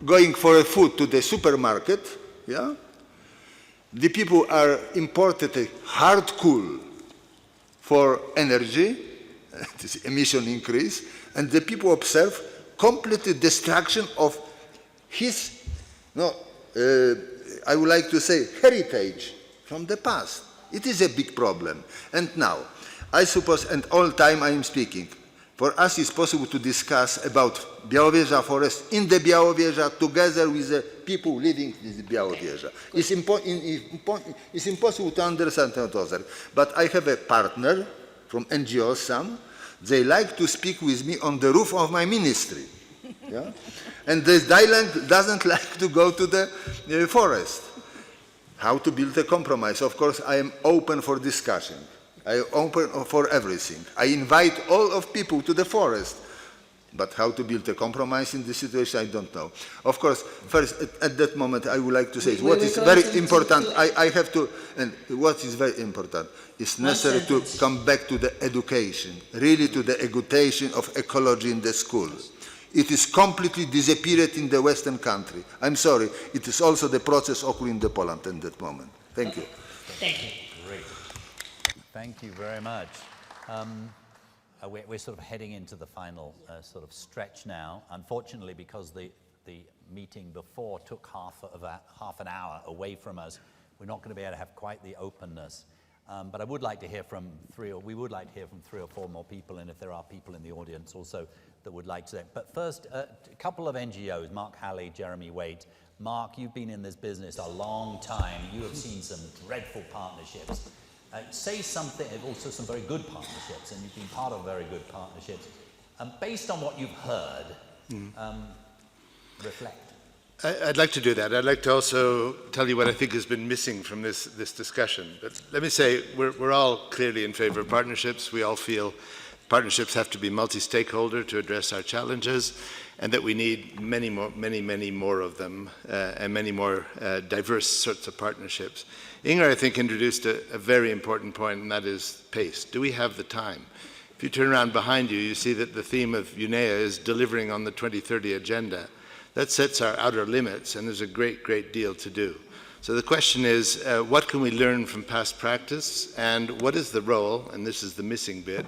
going for a food to the supermarket, yeah, the people are imported a hard coal for energy, this emission increase, and the people observe complete destruction of his, I would like to say, heritage from the past. It is a big problem. And now, I suppose, and all time I am speaking, for us it's possible to discuss about Białowieża forest in the Białowieża together with the people living in the Białowieża. It's impossible to understand another. But I have a partner from NGO, some, they like to speak with me on the roof of my ministry. Yeah? And the dialect doesn't like to go to the forest. How to build a compromise? Of course, I am open for discussion. I am open for everything. I invite all of people to the forest. But how to build a compromise in this situation, I don't know. Of course, first, at that moment, I would like to say what is very important. I have to, and what is very important, it's necessary to come back to the education, really to the education of ecology in the schools. It is completely disappeared in the Western country. I'm sorry, it is also the process occurring in the Poland at that moment. Thank you. Thank you. Great. Thank you very much. We're sort of heading into the final sort of stretch now. Unfortunately, because the meeting before took half an hour away from us, we're not going to be able to have quite the openness. But I would like to hear from we would like to hear from 3 or 4 more people, and if there are people in the audience also that would like to. But first, a couple of NGOs, Mark Halley, Jeremy Waite. Mark, you've been in this business a long time. You have seen some dreadful partnerships. Say something, also some very good partnerships, and you've been part of very good partnerships. Based on what you've heard, reflect. I'd like to do that. I'd like to also tell you what I think has been missing from this discussion. But let me say, we're all clearly in favor of partnerships. We all feel partnerships have to be multi-stakeholder to address our challenges, and that we need many more of them, and many more diverse sorts of partnerships. Inger, I think, introduced a very important point, and that is pace. Do we have the time? If you turn around behind you, you see that the theme of UNEA is delivering on the 2030 agenda. That sets our outer limits, and there's a great deal to do. So the question is, what can we learn from past practice, and what is the role, and this is the missing bit,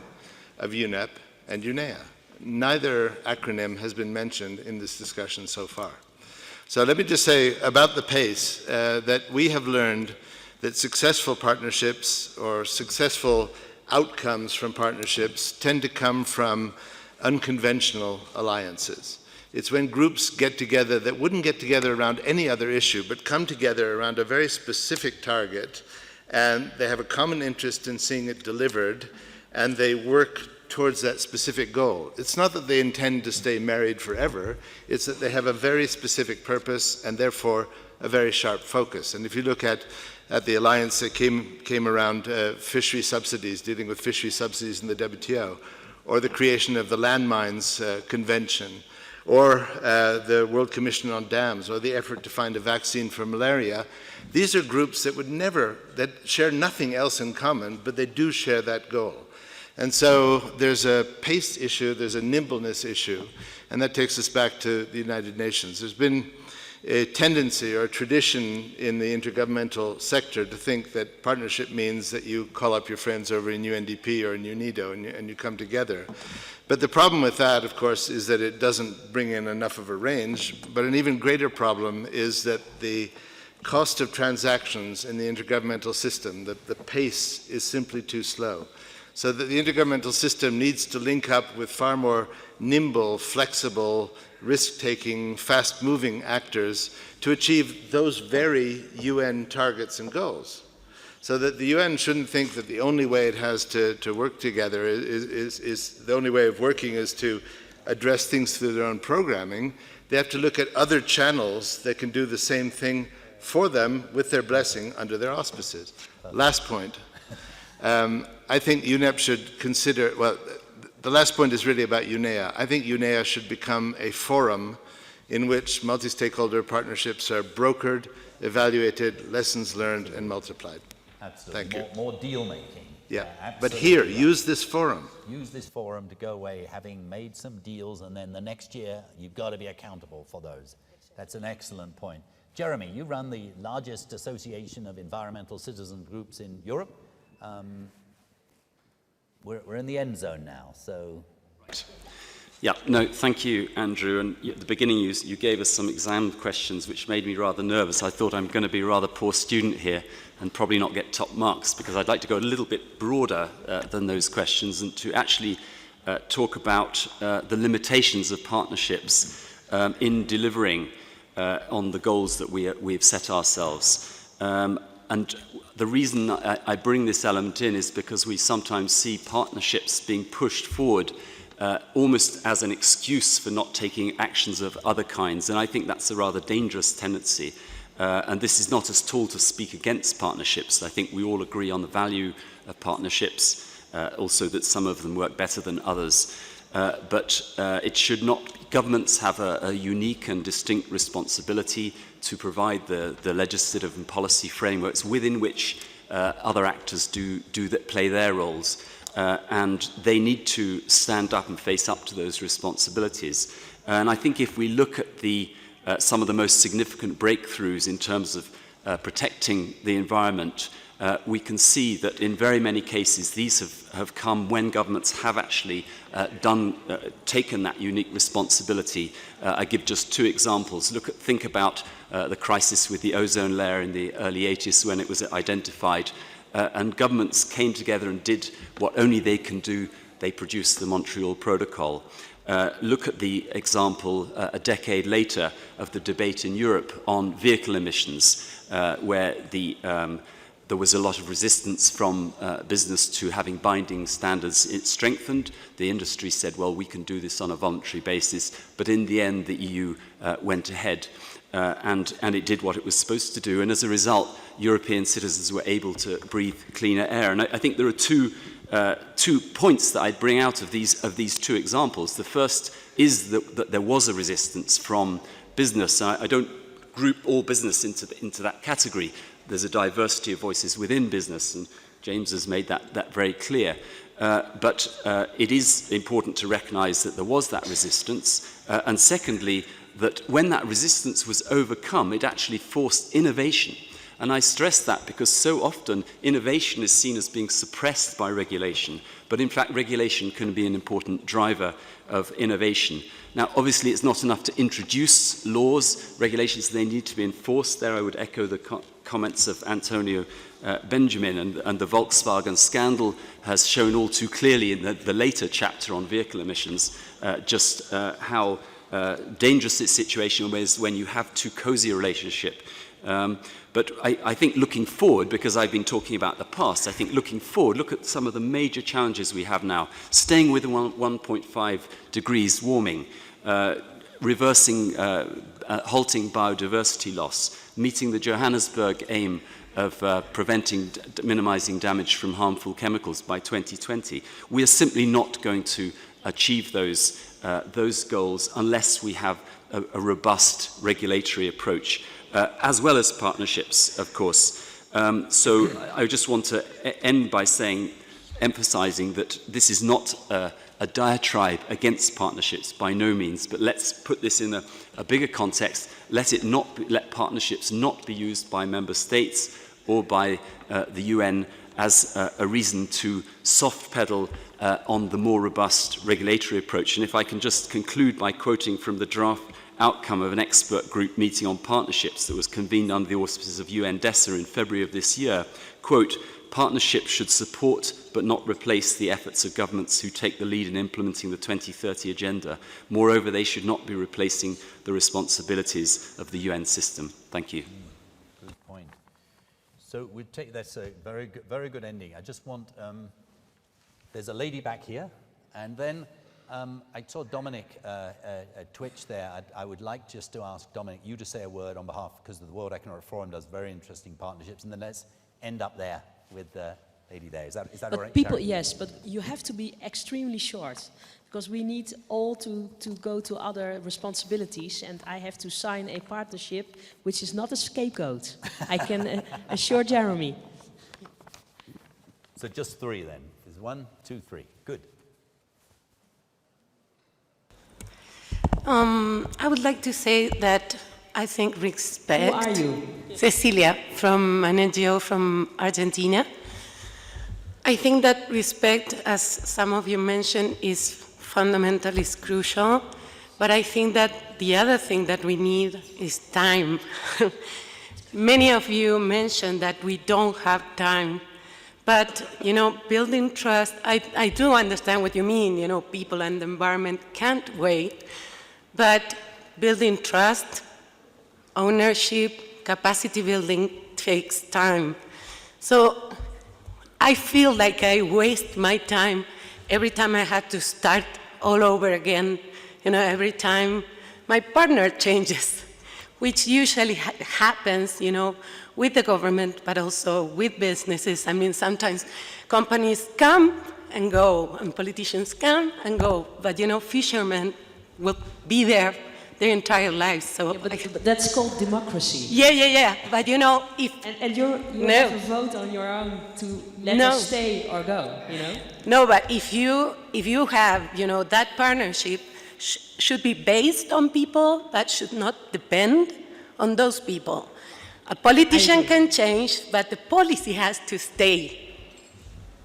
of UNEP and UNEA? Neither acronym has been mentioned in this discussion so far. So let me just say about the pace, that we have learned that successful partnerships or successful outcomes from partnerships tend to come from unconventional alliances. It's when groups get together that wouldn't get together around any other issue, but come together around a very specific target, and they have a common interest in seeing it delivered, and they work towards that specific goal. It's not that they intend to stay married forever, it's that they have a very specific purpose and therefore a very sharp focus. And if you look at the alliance that came around fishery subsidies, dealing with fishery subsidies in the WTO, or the creation of the Landmines Convention, or the World Commission on Dams, or the effort to find a vaccine for malaria, these are groups that share nothing else in common, but they do share that goal. And so there's a pace issue, there's a nimbleness issue, and that takes us back to the United Nations. There's been a tendency or a tradition in the intergovernmental sector to think that partnership means that you call up your friends over in UNDP or in UNIDO and you come together. But the problem with that, of course, is that it doesn't bring in enough of a range, but an even greater problem is that the cost of transactions in the intergovernmental system, the pace is simply too slow. So that the intergovernmental system needs to link up with far more nimble, flexible, risk-taking, fast-moving actors to achieve those very UN targets and goals. So that the UN shouldn't think that the only way it has to work together is the only way of working is to address things through their own programming. They have to look at other channels that can do the same thing for them with their blessing under their auspices. Last point. I think UNEP should consider, well, the last point is really about UNEA. I think UNEA should become a forum in which multi-stakeholder partnerships are brokered, evaluated, lessons learned, and multiplied. Absolutely. Thank you. More deal making. Yeah, Absolutely. but here, use this forum. Use this forum to go away having made some deals, and then the next year you've got to be accountable for those. That's an excellent point. Jeremy, you run the largest association of environmental citizen groups in Europe. We're in the end zone now, so. Right. Yeah, no, thank you, Andrew. And at the beginning, you gave us some exam questions, which made me rather nervous. I thought I'm going to be a rather poor student here and probably not get top marks, because I'd like to go a little bit broader than those questions and to actually talk about the limitations of partnerships in delivering on the goals that we've set ourselves. And the reason I bring this element in is because we sometimes see partnerships being pushed forward almost as an excuse for not taking actions of other kinds. And I think that's a rather dangerous tendency. And this is not at all to speak against partnerships. I think we all agree on the value of partnerships, also that some of them work better than others. But it should not, governments have a unique and distinct responsibility to provide the legislative and policy frameworks within which other actors play their roles. And they need to stand up and face up to those responsibilities. And I think if we look at some of the most significant breakthroughs in terms of protecting the environment, we can see that in very many cases these have come when governments have actually taken that unique responsibility. I give just two examples. Think about the crisis with the ozone layer in the early 80s when it was identified. And governments came together and did what only they can do. They produced the Montreal Protocol. Look at the example a decade later of the debate in Europe on vehicle emissions, where there was a lot of resistance from business to having binding standards. It strengthened. The industry said, well, we can do this on a voluntary basis. But in the end, the EU went ahead. And it did what it was supposed to do. And as a result, European citizens were able to breathe cleaner air. And I think there are two points that I'd bring out of these two examples. The first is that there was a resistance from business. I don't group all business into that category. There's a diversity of voices within business, and James has made that very clear. But it is important to recognize that there was that resistance. And secondly, that when that resistance was overcome, it actually forced innovation. And I stress that because so often innovation is seen as being suppressed by regulation, but in fact regulation can be an important driver of innovation. Now obviously it's not enough to introduce laws, regulations, they need to be enforced. There I would echo the comments of Antonio Benjamin, and the Volkswagen scandal has shown all too clearly in the later chapter on vehicle emissions just how dangerous this situation is when you have too cozy a relationship. But I think looking forward, because I've been talking about the past, I think looking forward, look at some of the major challenges we have now. Staying within 1.5 degrees warming, reversing, halting biodiversity loss, meeting the Johannesburg aim of minimizing damage from harmful chemicals by 2020. We are simply not going to achieve those goals unless we have a robust regulatory approach, as well as partnerships, of course. So I just want to end by emphasizing that this is not a diatribe against partnerships, by no means, but let's put this in a bigger context. Let partnerships not be used by member states or by the UN as a reason to soft pedal on the more robust regulatory approach. And if I can just conclude by quoting from the draft outcome of an expert group meeting on partnerships that was convened under the auspices of UNDESA in February of this year, quote, partnerships should support but not replace the efforts of governments who take the lead in implementing the 2030 agenda. Moreover, they should not be replacing the responsibilities of the UN system. Thank you. Good point. So that's a very good ending. I just want, there's a lady back here, and then I saw Dominic twitch there. I would like just to ask Dominic, you to say a word on behalf, because the World Economic Forum does very interesting partnerships, and then let's end up there with the lady there. Is that all right? People, yes, but you have to be extremely short, because we need all to go to other responsibilities, and I have to sign a partnership which is not a scapegoat. I can assure Jeremy. So just 3 then. There's 1, 2, 3. Good. I would like to say that I think respect. Who are you? Cecilia, from an NGO from Argentina. I think that respect, as some of you mentioned, is fundamentally crucial, but I think that the other thing that we need is time. Many of you mentioned that we don't have time, but, you know, building trust, I do understand what you mean, you know, people and the environment can't wait, but building trust, ownership, capacity building takes time. So I feel like I waste my time every time I have to start all over again, you know, every time my partner changes, which usually happens, you know, with the government, but also with businesses. I mean, sometimes companies come and go, and politicians come and go, but, you know, fishermen will be there their entire lives. So yeah, but that's called democracy. Yeah. But you know, if and you have a vote on your own to let us stay or go, you know. No, but if you have, you know, that partnership should be based on people. That should not depend on those people. A politician can change, but the policy has to stay.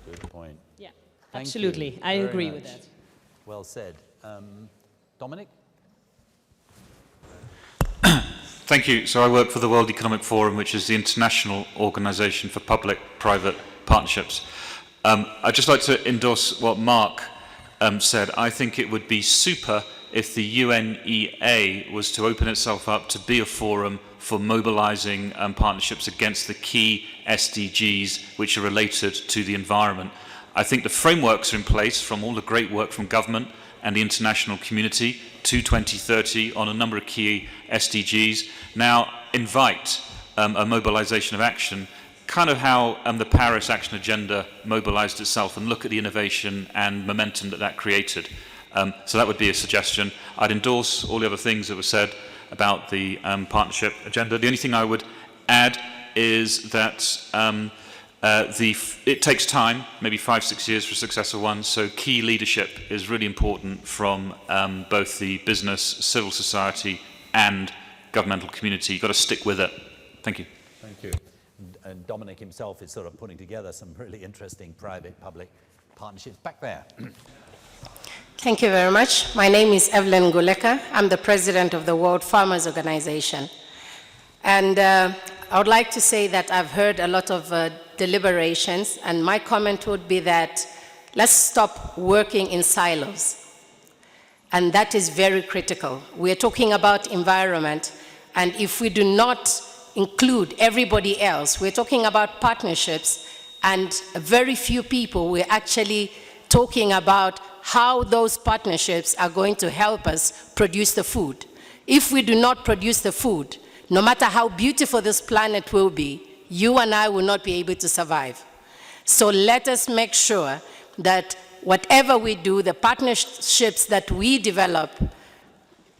Good point. Yeah, Thank absolutely. you I very agree much. with that. Well said. Dominic? Thank you. So I work for the World Economic Forum, which is the international organization for public-private partnerships. I'd just like to endorse what Mark said. I think it would be super if the UNEA was to open itself up to be a forum for mobilizing partnerships against the key SDGs which are related to the environment. I think the frameworks are in place from all the great work from government and the international community to 2030 on a number of key SDGs. Now invite a mobilization of action, kind of how the Paris Action Agenda mobilized itself, and look at the innovation and momentum that that created. So that would be a suggestion. I'd endorse all the other things that were said about the partnership agenda. The only thing I would add is that it takes time, maybe 5-6 years for a successful one, so key leadership is really important from both the business, civil society and governmental community. You've got to stick with it. Thank you. Thank you. And Dominic himself is sort of putting together some really interesting private-public partnerships. Back there. Thank you very much. My name is Evelyn Guleka. I'm the president of the World Farmers Organization. And I would like to say that I've heard a lot of deliberations, and my comment would be that let's stop working in silos. And that is very critical. We're talking about environment, and if we do not include everybody else, we're talking about partnerships, and very few people, we're actually talking about how those partnerships are going to help us produce the food. If we do not produce the food, no matter how beautiful this planet will be, you and I will not be able to survive. So let us make sure that whatever we do, the partnerships that we develop,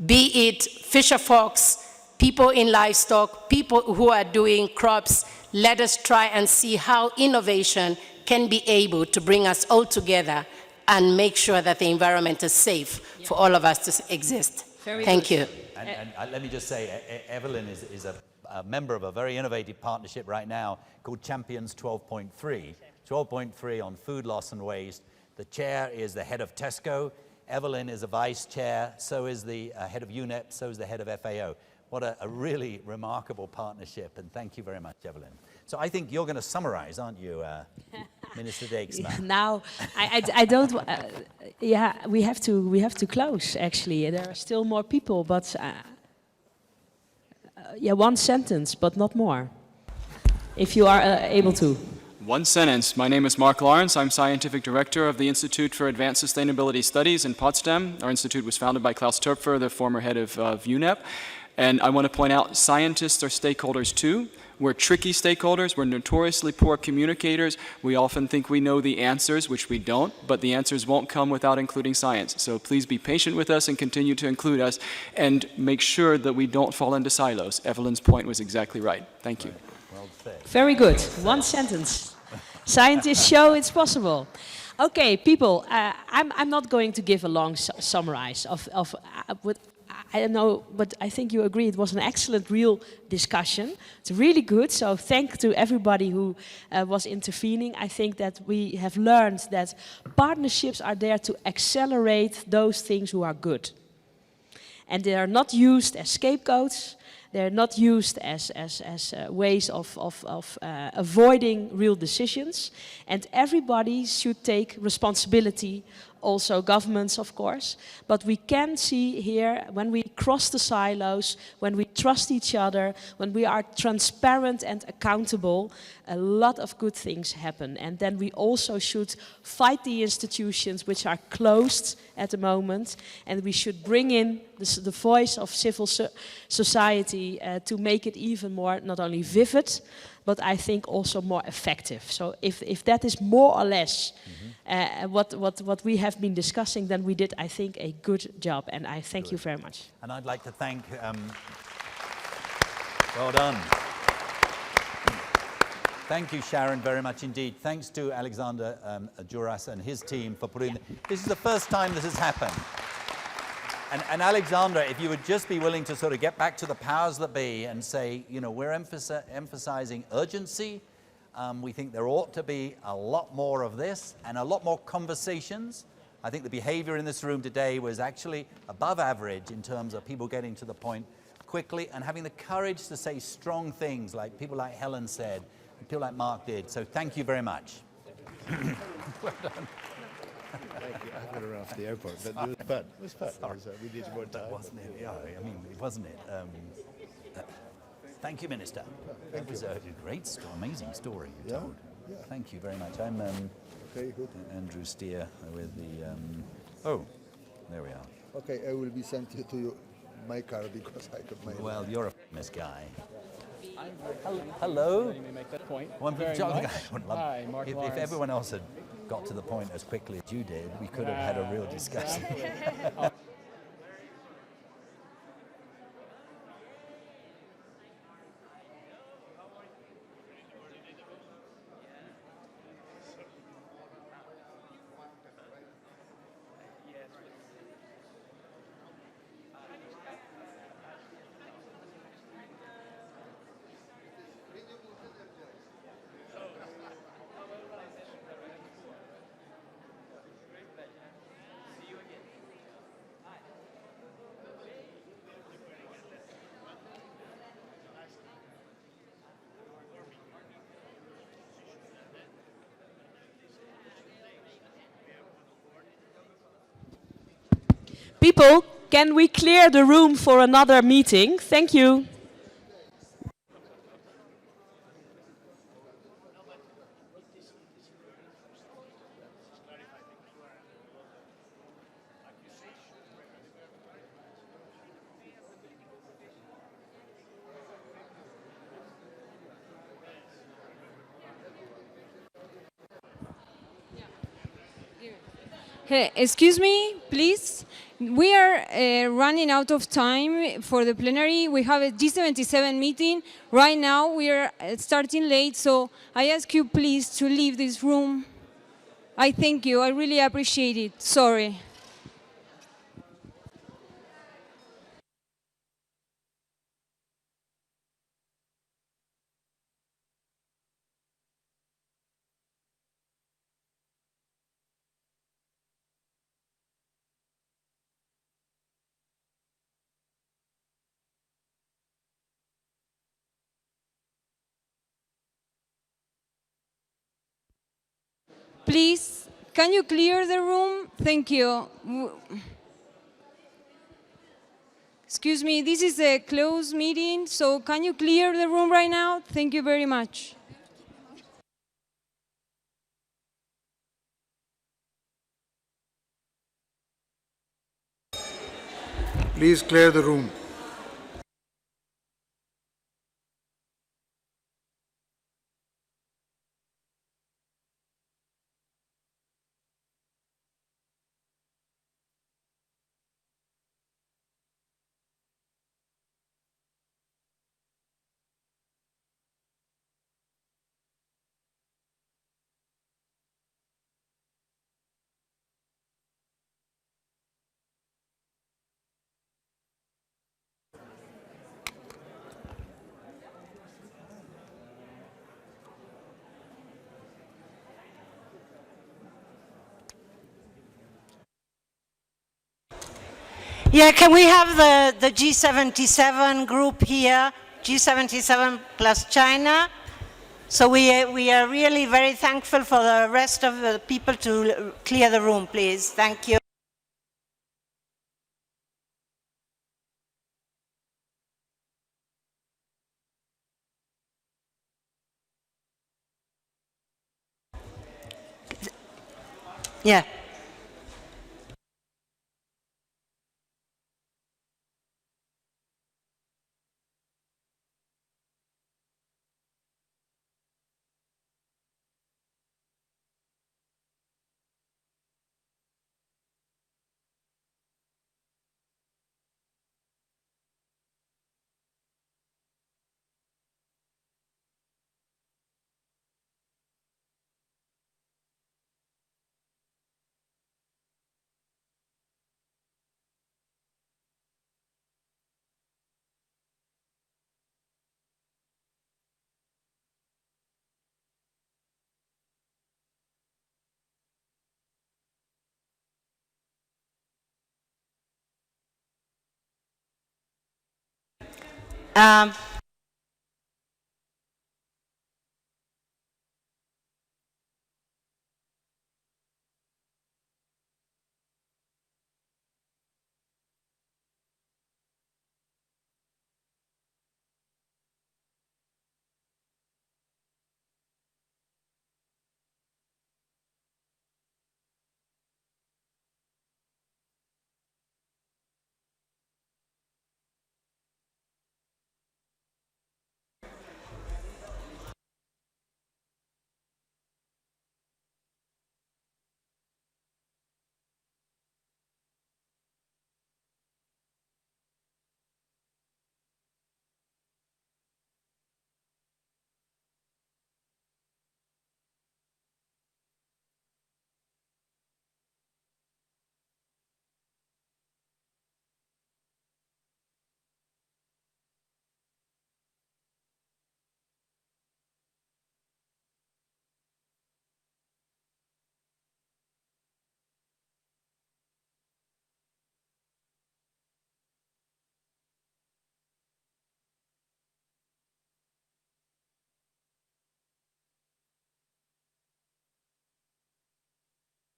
be it fisher folks, people in livestock, people who are doing crops, let us try and see how innovation can be able to bring us all together and make sure that the environment is safe for all of us to exist. Thank you. And let me just say, Evelyn is a member of a very innovative partnership right now called Champions 12.3. 12.3 on food loss and waste. The chair is the head of Tesco. Evelyn is a vice chair. So is the head of UNEP. So is the head of FAO. What a really remarkable partnership. And thank you very much, Evelyn. So I think you're going to summarize, aren't you, Minister Dijksma? Now, I don't. Yeah, we have to close. Actually, there are still more people, but yeah, one sentence, but not more. If you are able to. One sentence. My name is Mark Lawrence. I'm Scientific Director of the Institute for Advanced Sustainability Studies in Potsdam. Our institute was founded by Klaus Töpfer, the former head of UNEP. And I want to point out, scientists are stakeholders too. We're tricky stakeholders. We're notoriously poor communicators. We often think we know the answers, which we don't, but the answers won't come without including science. So please be patient with us and continue to include us, and make sure that we don't fall into silos. Evelyn's point was exactly right. Thank you. Well said. Very good. One sentence. Scientists show it's possible. Okay, people, I'm not going to give a long summarize of what I don't know, but I think you agree it was an excellent, real discussion. It's really good, so thank to everybody who was intervening. I think that we have learned that partnerships are there to accelerate those things who are good. And they are not used as scapegoats. They're not used as ways of avoiding real decisions. And everybody should take responsibility, also governments, of course. But we can see here, when we cross the silos, when we trust each other, when we are transparent and accountable, a lot of good things happen. And then we also should fight the institutions which are closed at the moment, and we should bring in the voice of civil society to make it even more, not only vivid, but I think also more effective. So if that is more or less what we have been discussing, then we did, I think, a good job, and I thank you very much. And I'd like to thank, well done. Thank you, Sharon, very much indeed. Thanks to Alexander Juras and his team for putting, this is the first time this has happened. And Alexander, if you would just be willing to sort of get back to the powers that be and say, you know, we're emphasizing urgency. We think there ought to be a lot more of this and a lot more conversations. I think the behavior in this room today was actually above average in terms of people getting to the point quickly and having the courage to say strong things like people like Helen said, and people like Mark did. So thank you very much. Well done. Thank you. I got around to the airport, but it was fun. It was fun. We needed more time. Wasn't it? Yeah, I mean, wasn't it? Thank you, Minister. That was a great, amazing story you told. Yeah. Thank you very much. I'm okay, good. Andrew Steer with the... oh, there we are. Okay, I will be sent to you my car because I got my... Well, you're a famous guy. Hello. You may make that point. Hi, Mark Lawrence. If everyone else had got to the point as quickly as you did, we could have had a real discussion. Exactly. People, can we clear the room for another meeting? Thank you. Hey, excuse me, please. We are running out of time for the plenary. We have a G77 meeting. Right now we are starting late, so I ask you please to leave this room. I thank you. I really appreciate it. Sorry. Please, can you clear the room? Thank you. Excuse me, this is a closed meeting, so can you clear the room right now? Thank you very much. Please clear the room. Yeah, can we have the G77 group here, G77 plus China? So we are really very thankful for the rest of the people to clear the room, please. Thank you. Yeah.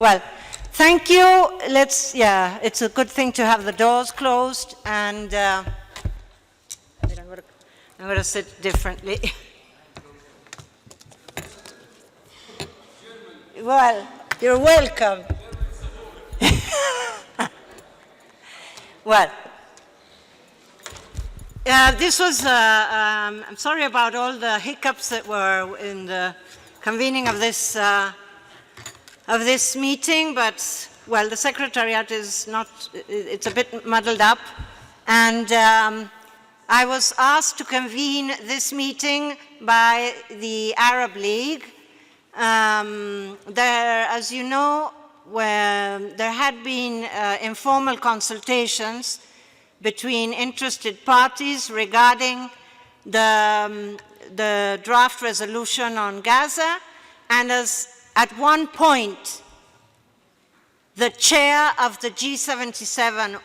Well, thank you. Yeah, it's a good thing to have the doors closed, and I'm going to sit differently. Well, you're welcome. Well, this was, I'm sorry about all the hiccups that were in the convening of this meeting, but, well, the Secretariat is not, it's a bit muddled up. And I was asked to convene this meeting by the Arab League. As you know, there had been informal consultations between interested parties regarding the draft resolution on Gaza, and as at one point, the chair of the G77,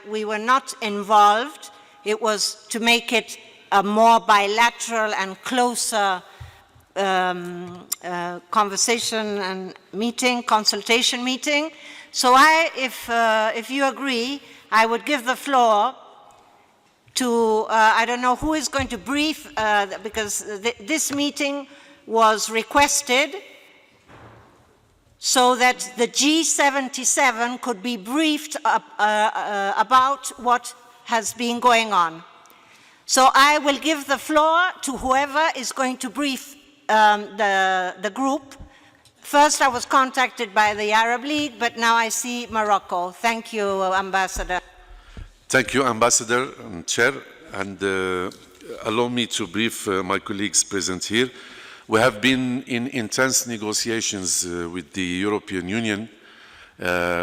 we were not involved. It was to make it a more bilateral and closer conversation and meeting, consultation meeting. So if you agree, I would give the floor to, I don't know who is going to brief, because this meeting was requested so that the G77 could be briefed about what has been going on. So I will give the floor to whoever is going to brief the group. First, I was contacted by the Arab League, but now I see Morocco. Thank you, Ambassador. Thank you, Ambassador and Chair, and allow me to brief my colleagues present here. We have been in intense negotiations with the European Union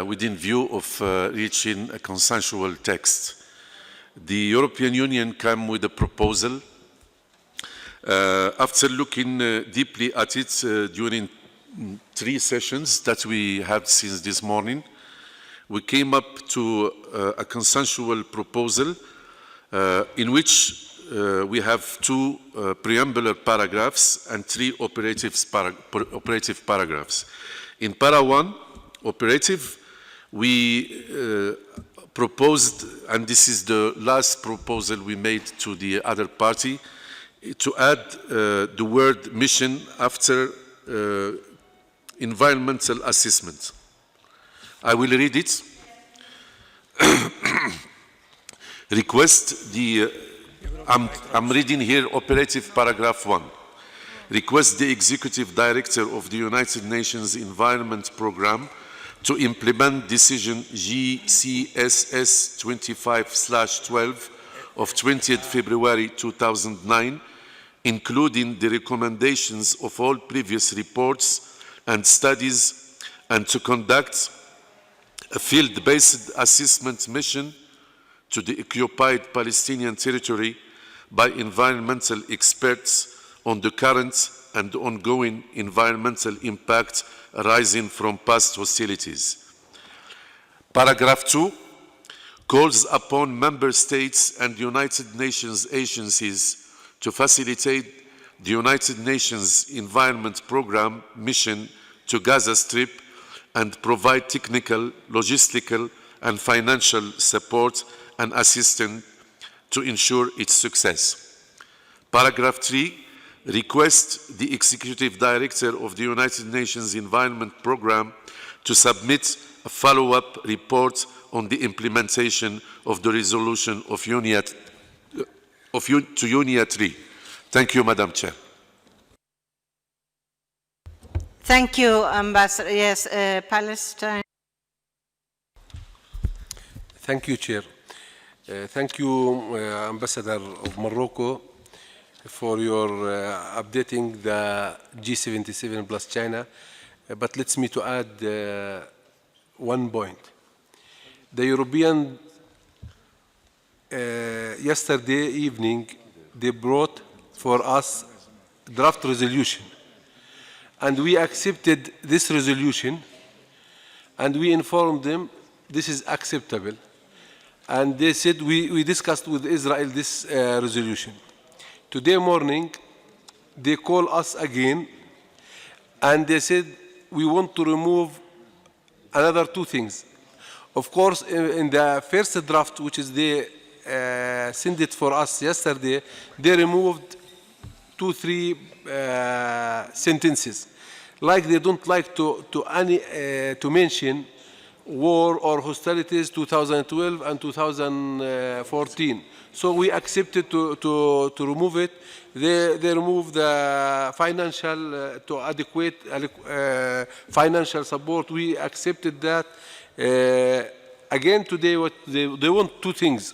within view of reaching a consensual text. The European Union came with a proposal. After looking deeply at it during 3 sessions that we had since this morning, we came up to a consensual proposal in which we have 2 preambular paragraphs and 3 operative paragraphs. In para 1, operative, we proposed, and this is the last proposal we made to the other party, to add the word mission after environmental assessment. I will read it. Request the, I'm reading here operative paragraph 1. Request the Executive Director of the United Nations Environment Programme to implement decision GCSS 25/12 of 20th February 2009, including the recommendations of all previous reports and studies, and to conduct a field-based assessment mission to the occupied Palestinian territory by environmental experts on the current and ongoing environmental impact arising from past hostilities. Paragraph 2 calls upon member states and United Nations agencies to facilitate the United Nations Environment Programme mission to Gaza Strip and provide technical, logistical, and financial support and assistance to ensure its success. Paragraph 3 requests the Executive Director of the United Nations Environment Programme to submit a follow-up report on the implementation of the resolution of UNIA 3. Thank you, Madam Chair. Thank you, Ambassador. Yes, Palestine. Thank you, Chair. Thank you, Ambassador of Morocco, for your updating the G77 plus China. But let me to add one point. The European, yesterday evening, they brought for us draft resolution. And we accepted this resolution, and we informed them this is acceptable. And they said, we discussed with Israel this resolution. Today morning, they call us again, and they said, we want to remove another 2 things. Of course, in the first draft, which is they sent it for us yesterday, they removed 2-3 sentences. Like they don't like to mention war or hostilities 2012 and 2014. So we accepted to remove it. They removed the financial, to adequate financial support. We accepted that. Again today, what they want 2 things.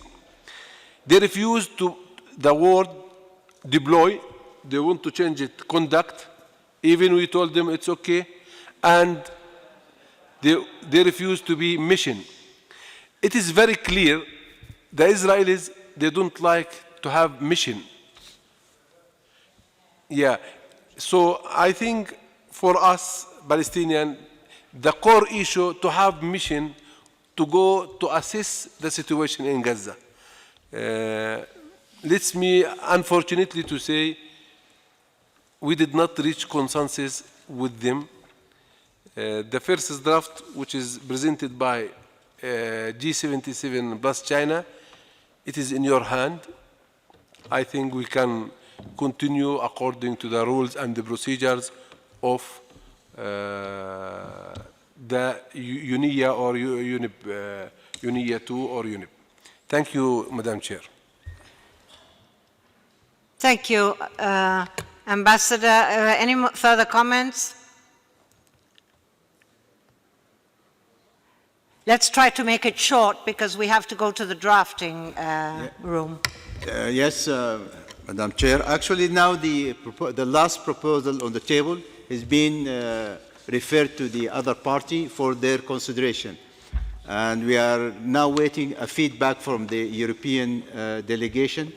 They refuse to the word deploy. They want to change it conduct. Even we told them it's okay. And they refuse to be mission. It is very clear the Israelis, they don't like to have mission. Yeah, so I think for us, Palestinian, the core issue to have mission to go to assess the situation in Gaza. Let me, unfortunately to say, we did not reach consensus with them. The first draft, which is presented by G77 plus China, it is in your hand. I think we can continue according to the rules and the procedures of the UNIA or UNIP, UNIA 2 or UNIP. Thank you, Madam Chair. Thank you, Ambassador. Any further comments? Let's try to make it short because we have to go to the drafting room. Yes, Madam Chair. Actually, now the last proposal on the table has been referred to the other party for their consideration. And we are now waiting a feedback from the European delegation,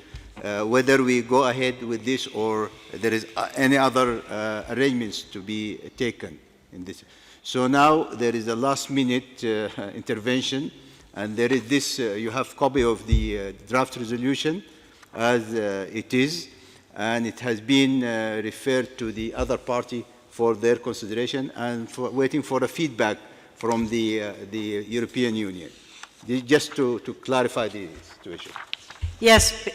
whether we go ahead with this or there is any other arrangements to be taken in this. So now there is a last-minute intervention, and there is this, you have copy of the draft resolution as it is, and it has been referred to the other party for their consideration and for waiting for a feedback from the European Union. Just to clarify the situation. Yes.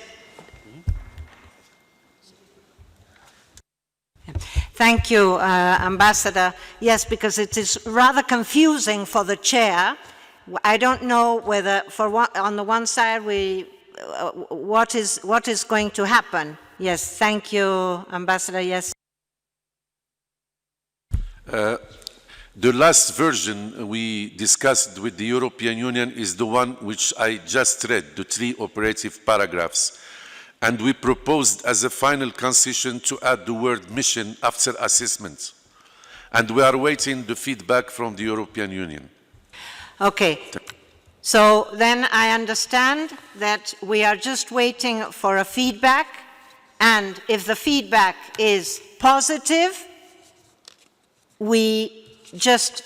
Thank you, Ambassador. Yes, because it is rather confusing for the chair. I don't know whether, on the one side, what is going to happen. Yes, thank you, Ambassador. Yes. The last version we discussed with the European Union is the one which I just read, the 3 operative paragraphs. And we proposed as a final concession to add the word mission after assessment. And we are waiting the feedback from the European Union. Okay. So then I understand that we are just waiting for a feedback, and if the feedback is positive, we just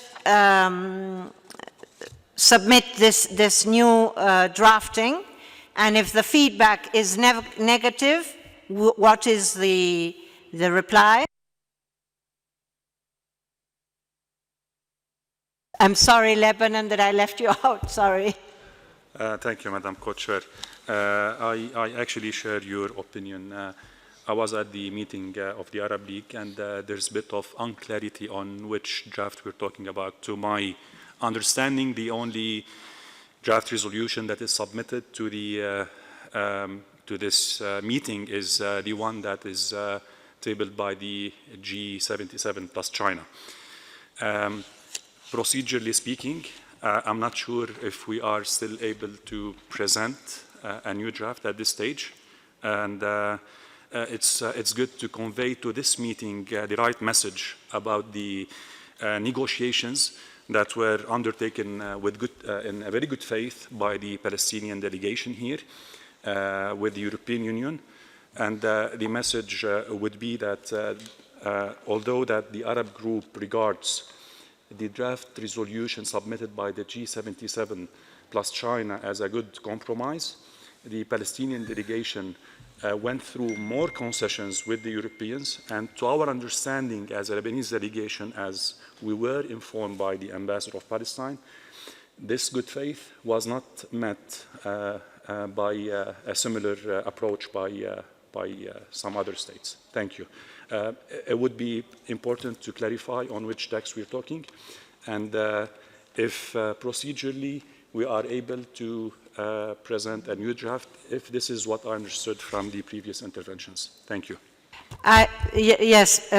submit this new drafting, and if the feedback is negative, what is the reply? I'm sorry, Lebanon, that I left you out, sorry. Thank you, Madam Co-Chair. I actually share your opinion. I was at the meeting of the Arab League, and there's a bit of unclarity on which draft we're talking about. To my understanding, the only draft resolution that is submitted to the to this meeting is the one that is tabled by the G77 plus China. Procedurally speaking, I'm not sure if we are still able to present a new draft at this stage, and it's good to convey to this meeting the right message about the negotiations that were undertaken with in a very good faith by the Palestinian delegation here with the European Union. And the message would be that although that the Arab group regards the draft resolution submitted by the G77 plus China as a good compromise, the Palestinian delegation went through more concessions with the Europeans, and to our understanding as a Lebanese delegation, as we were informed by the ambassador of Palestine, this good faith was not met by a similar approach by some other states. Thank you. It would be important to clarify on which text we're talking, and if procedurally we are able to present a new draft, if this is what I understood from the previous interventions. Thank you. Yes,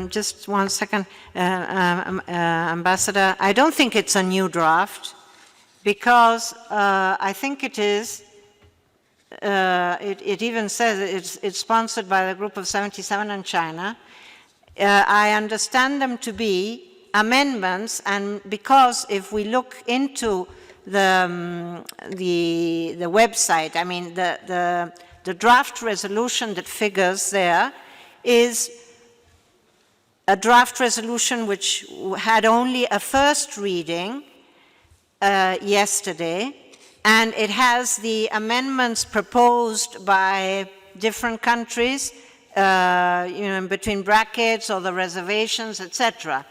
just 1 second, Ambassador. I don't think it's a new draft, because I think it is, it even says it's sponsored by the group of 77 and China. I understand them to be amendments, and because if we look into the website, I mean the draft resolution that figures there is a draft resolution which had only a first reading yesterday, and it has the amendments proposed by different countries, you know, in between brackets or the reservations, etc.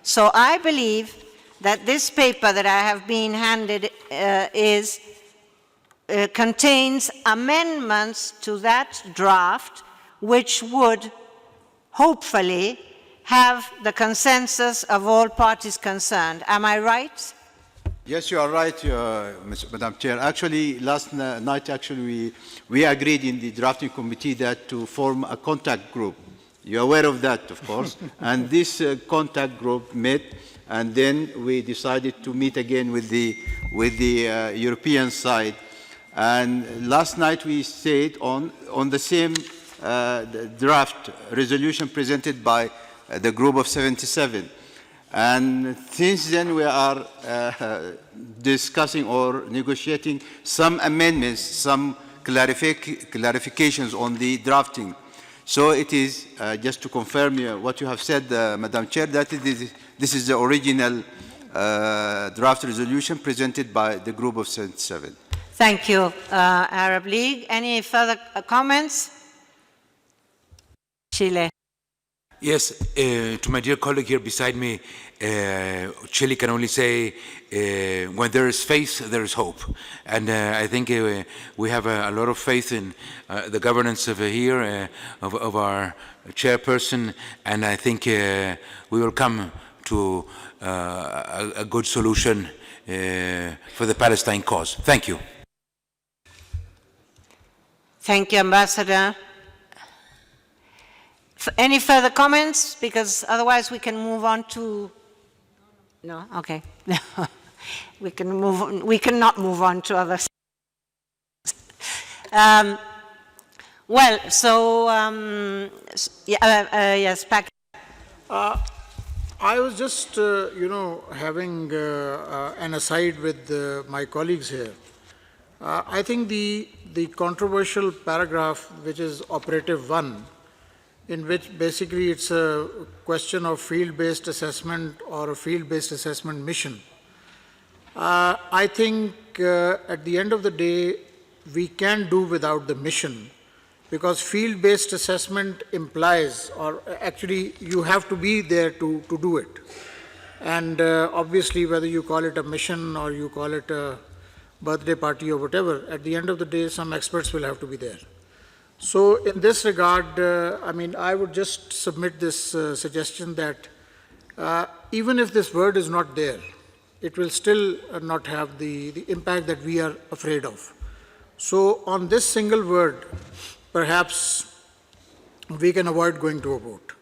So I believe that this paper that I have been handed contains amendments to that draft, which would hopefully have the consensus of all parties concerned. Am I right? Yes, you are right, Madam Chair. Actually, last night, we agreed in the drafting committee that to form a contact group. You're aware of that, of course. And this contact group met, and then we decided to meet again with the European side. And last night we stayed on the same draft resolution presented by the group of 77. And since then we are discussing or negotiating some amendments, some clarifications on the drafting. So it is, just to confirm what you have said, Madam Chair, that this is the original draft resolution presented by the group of 77. Thank you, Arab League. Any further comments? Chile. Yes, to my dear colleague here beside me, Chile can only say, when there is faith, there is hope. And I think we have a lot of faith in the governance of here, of our chairperson, and I think we will come to a good solution for the Palestine cause. Thank you. Thank you, Ambassador. Any further comments? Because otherwise we can move on to... No? Okay. We can move on. We cannot move on to others. Well, so... yes, Pak. I was just, having an aside with my colleagues here. I think the controversial paragraph, which is operative 1, in which basically it's a question of field-based assessment or a field-based assessment mission. I think at the end of the day, we can do without the mission, because field-based assessment implies, or actually you have to be there to do it. And obviously whether you call it a mission or you call it a birthday party or whatever, at the end of the day some experts will have to be there. So in this regard, I would just submit this suggestion that even if this word is not there, it will still not have the impact that we are afraid of. So on this single word, perhaps we can avoid going to a vote.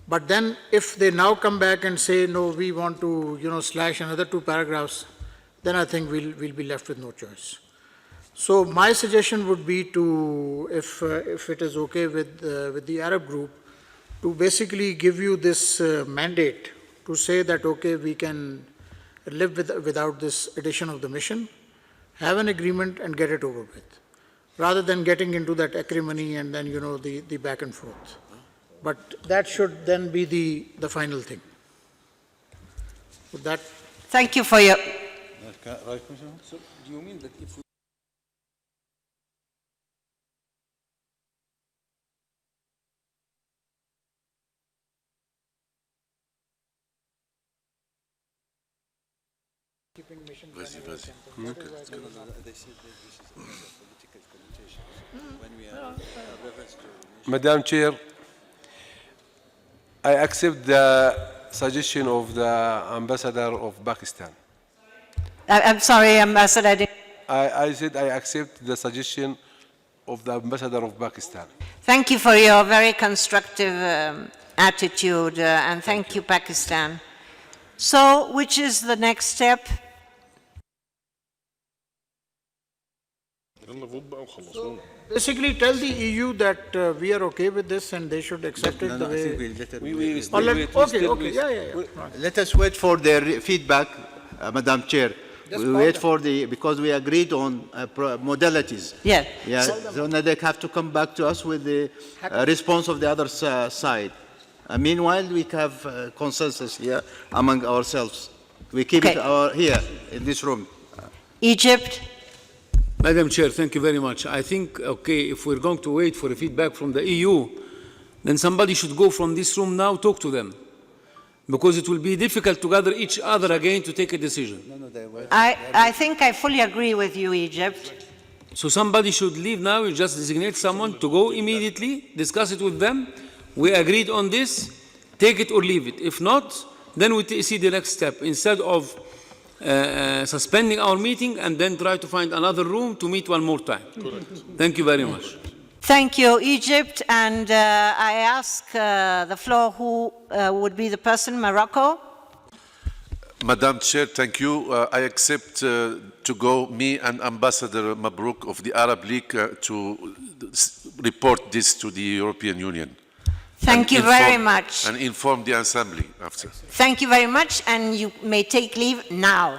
But then if they now come back and say, no, we want to slash another 2 paragraphs, then I think we'll be left with no choice. So my suggestion would be to, if it is okay with the Arab group, to basically give you this mandate to say that, okay, we can live without this addition of the mission, have an agreement and get it over with, rather than getting into that acrimony and then, the back and forth. But that should then be the final thing. With that. Thank you for your... So do you mean that if we... Madam Chair, I accept the suggestion of the Ambassador of Pakistan. I'm sorry, Ambassador. I said I accept the suggestion of the Ambassador of Pakistan. Thank you for your very constructive attitude, and thank you, Pakistan. So, which is the next step? So basically tell the EU that we are okay with this and they should accept it the way... Let us wait for their feedback, Madam Chair. We wait for because we agreed on modalities. Yeah. So now they have to come back to us with the response of the other side. Meanwhile, we have consensus here among ourselves. We keep it here in this room. Egypt. Madam Chair, thank you very much. I think, okay, if we're going to wait for a feedback from the EU, then somebody should go from this room now, talk to them. Because it will be difficult to gather each other again to take a decision. I think I fully agree with you, Egypt. So somebody should leave now, you just designate someone to go immediately, discuss it with them. We agreed on this, take it or leave it. If not, then we see the next step. Instead of suspending our meeting and then try to find another room to meet one more time. Correct. Thank you very much. Thank you, Egypt. And I ask the floor who would be the person, Morocco? Madam Chair, thank you. I accept to go, me and Ambassador Mabrouk of the Arab League, to report this to the European Union. Thank you very much. And inform the Assembly after. Thank you very much, and you may take leave now.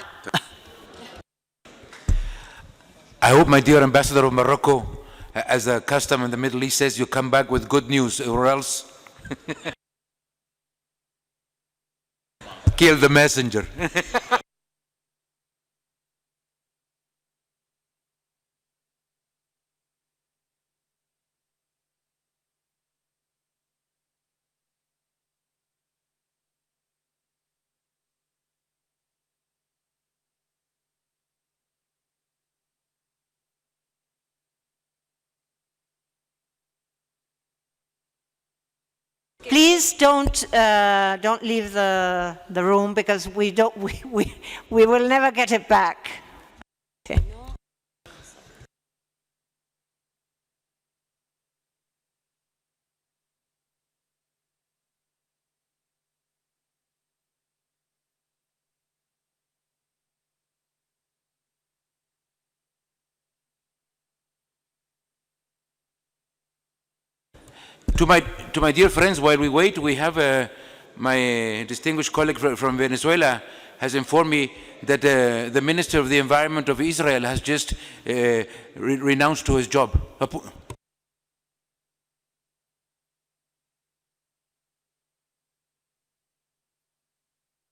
I hope, my dear Ambassador of Morocco, as a custom in the Middle East says, you come back with good news, or else kill the messenger. Please don't leave the room, because we will never get it back. Okay. To my dear friends, while we wait, we have my distinguished colleague from Venezuela has informed me that the Minister of the Environment of Israel has just renounced to his job.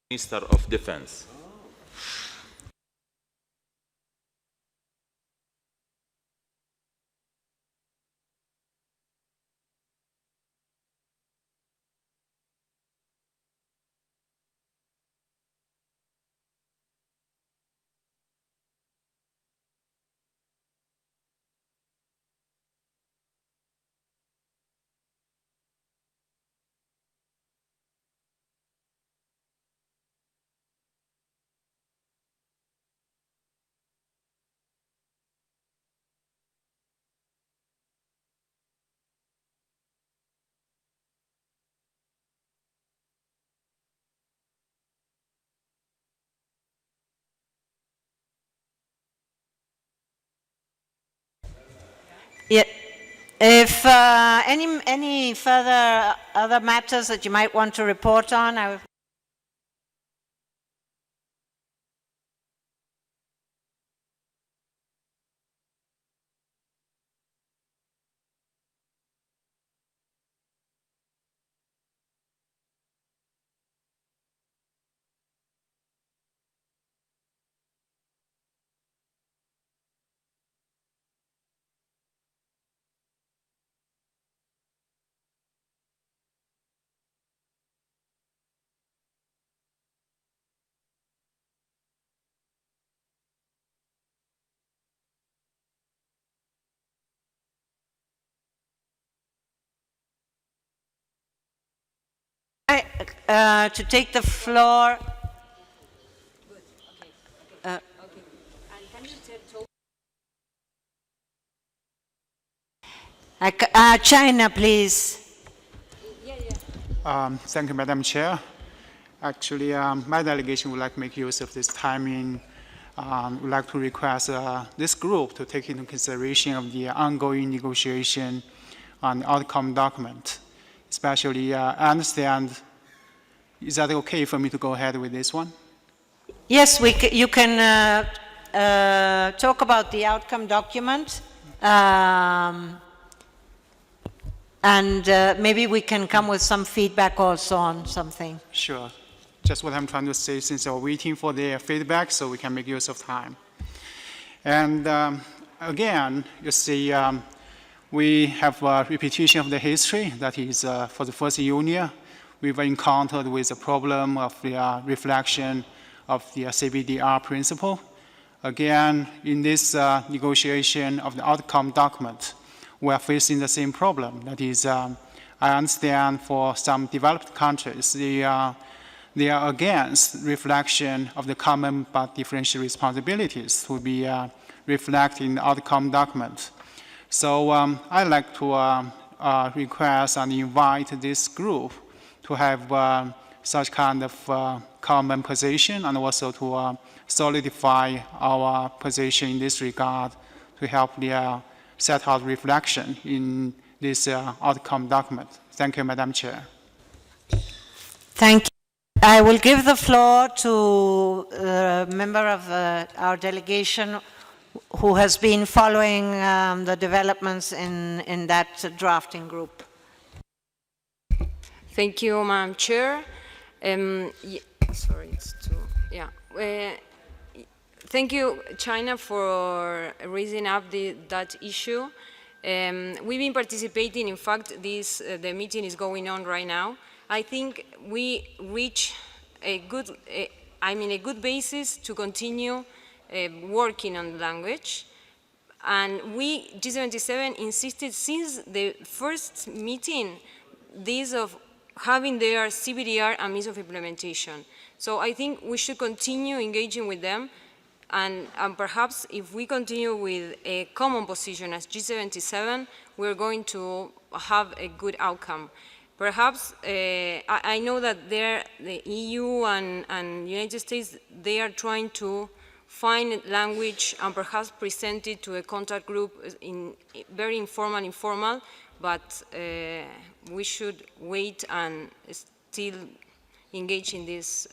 Minister of Defense. Yeah. If any further other matters that you might want to report on, I to take the floor. China, please. Thank you, Madam Chair. Actually, my delegation would like to make use of this timing. Would like to request this group to take into consideration of the ongoing negotiation on the outcome document. Especially, I understand, is that okay for me to go ahead with this one? Yes, you can talk about the outcome document. And maybe we can come with some feedback also on something. Sure. Just what I'm trying to say, since we're waiting for their feedback, so we can make use of time. And again, you see, we have a repetition of the history. That is, for the first union, we've encountered with the problem of the reflection of the CBDR principle. Again, in this negotiation of the outcome document, we are facing the same problem. That is, I understand for some developed countries, they are against reflection of the common but differential responsibilities to be reflected in the outcome document. So I'd like to request and invite this group to have such kind of common position and also to solidify our position in this regard to help the set out reflection in this outcome document. Thank you, Madam Chair. Thank you. I will give the floor to a member of our delegation who has been following the developments in that drafting group. Thank you, Madam Chair. Sorry, it's too, yeah. Thank you, China, for raising up that issue. We've been participating. In fact, the meeting is going on right now. I think we reach a good, a good basis to continue working on language. And we, G77, insisted since the first meeting, this of having their CBDR and means of implementation. So I think we should continue engaging with them, and perhaps if we continue with a common position as G77, we're going to have a good outcome. Perhaps, I know that the EU and United States, they are trying to find language and perhaps present it to a contact group in very informal, but we should wait and still engage in this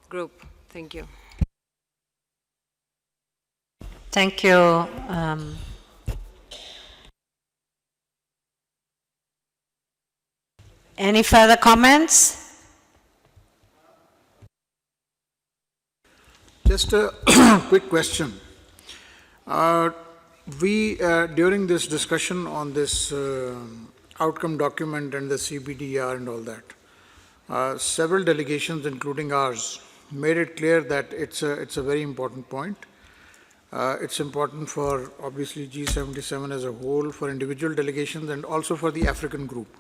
group. Thank you. Thank you. Any further comments? Just a quick question. During this discussion on this outcome document and the CBDR and all that, several delegations, including ours, made it clear that it's a very important point. It's important for, obviously, G77 as a whole, for individual delegations, and also for the African group.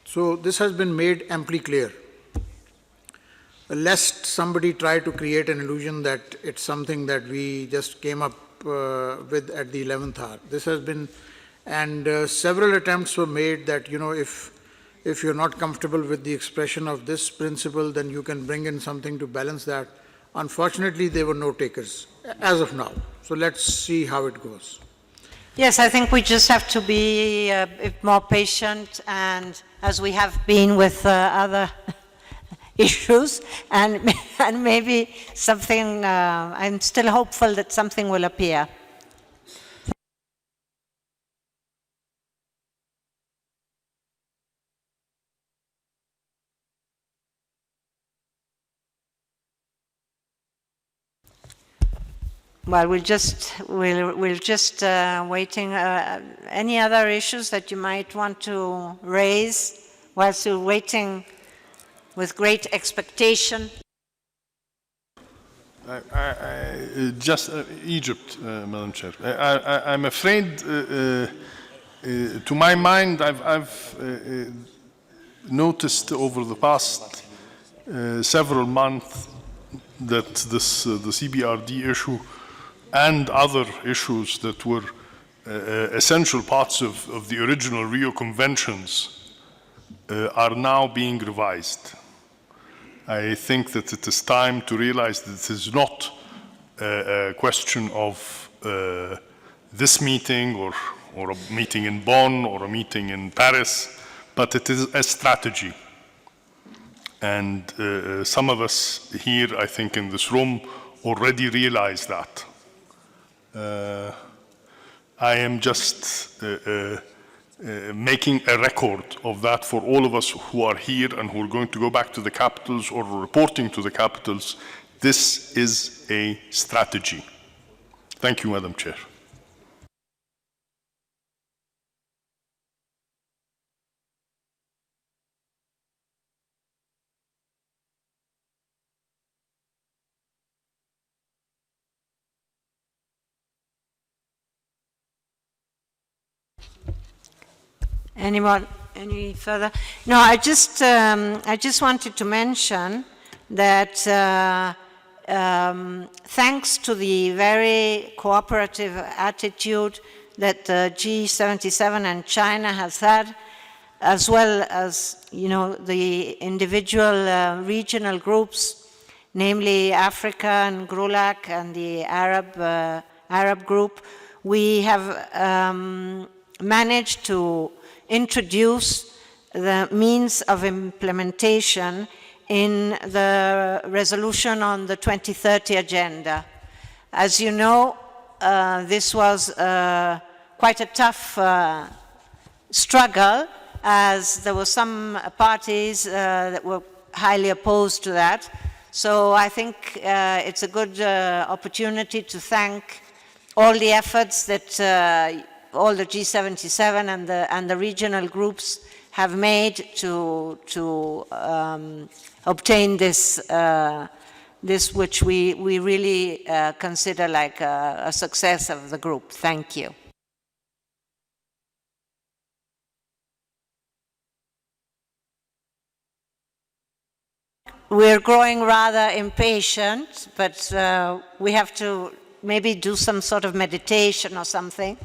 So this has been made amply clear. Lest somebody try to create an illusion that it's something that we just came up with at the 11th hour. This has been, and several attempts were made that, if you're not comfortable with the expression of this principle, then you can bring in something to balance that. Unfortunately, there were no takers as of now. So let's see how it goes. Yes, I think we just have to be a bit more patient, and as we have been with other issues, and maybe something, I'm still hopeful that something will appear. Well, we'll just waiting. Any other issues that you might want to raise whilst you're waiting with great expectation? Just Egypt, Madam Chair. I'm afraid, to my mind, I've noticed over the past several months that the CBRD issue and other issues that were essential parts of the original Rio Conventions are now being revised. I think that it is time to realize that it is not a question of this meeting or a meeting in Bonn or a meeting in Paris, but it is a strategy. And some of us here, I think in this room, already realize that. I am just making a record of that for all of us who are here and who are going to go back to the capitals or reporting to the capitals. This is a strategy. Thank you, Madam Chair. Anyone any further? No, I just wanted to mention that thanks to the very cooperative attitude that the G77 and China has had, as well as, you know, the individual regional groups, namely Africa and GRULAC and the Arab group, we have managed to introduce the means of implementation in the resolution on the 2030 agenda. As you know, this was quite a tough struggle, as there were some parties that were highly opposed to that. So I think it's a good opportunity to thank all the efforts that all the G77 and the regional groups have made to obtain this, which we really consider like a success of the group. Thank you. We're growing rather impatient, but we have to maybe do some sort of meditation or something.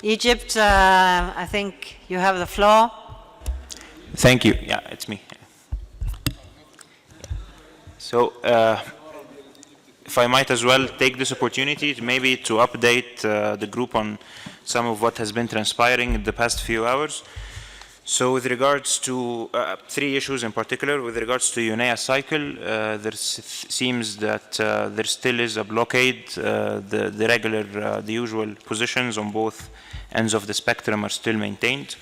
Egypt, I think you have the floor. Thank you. Yeah, it's me. So, if I might as well take this opportunity to maybe to update the group on some of what has been transpiring in the past few hours. So with regards to three issues in particular, with regards to UNEA cycle, there seems that there still is a blockade. The usual positions on both ends of the spectrum are still maintained.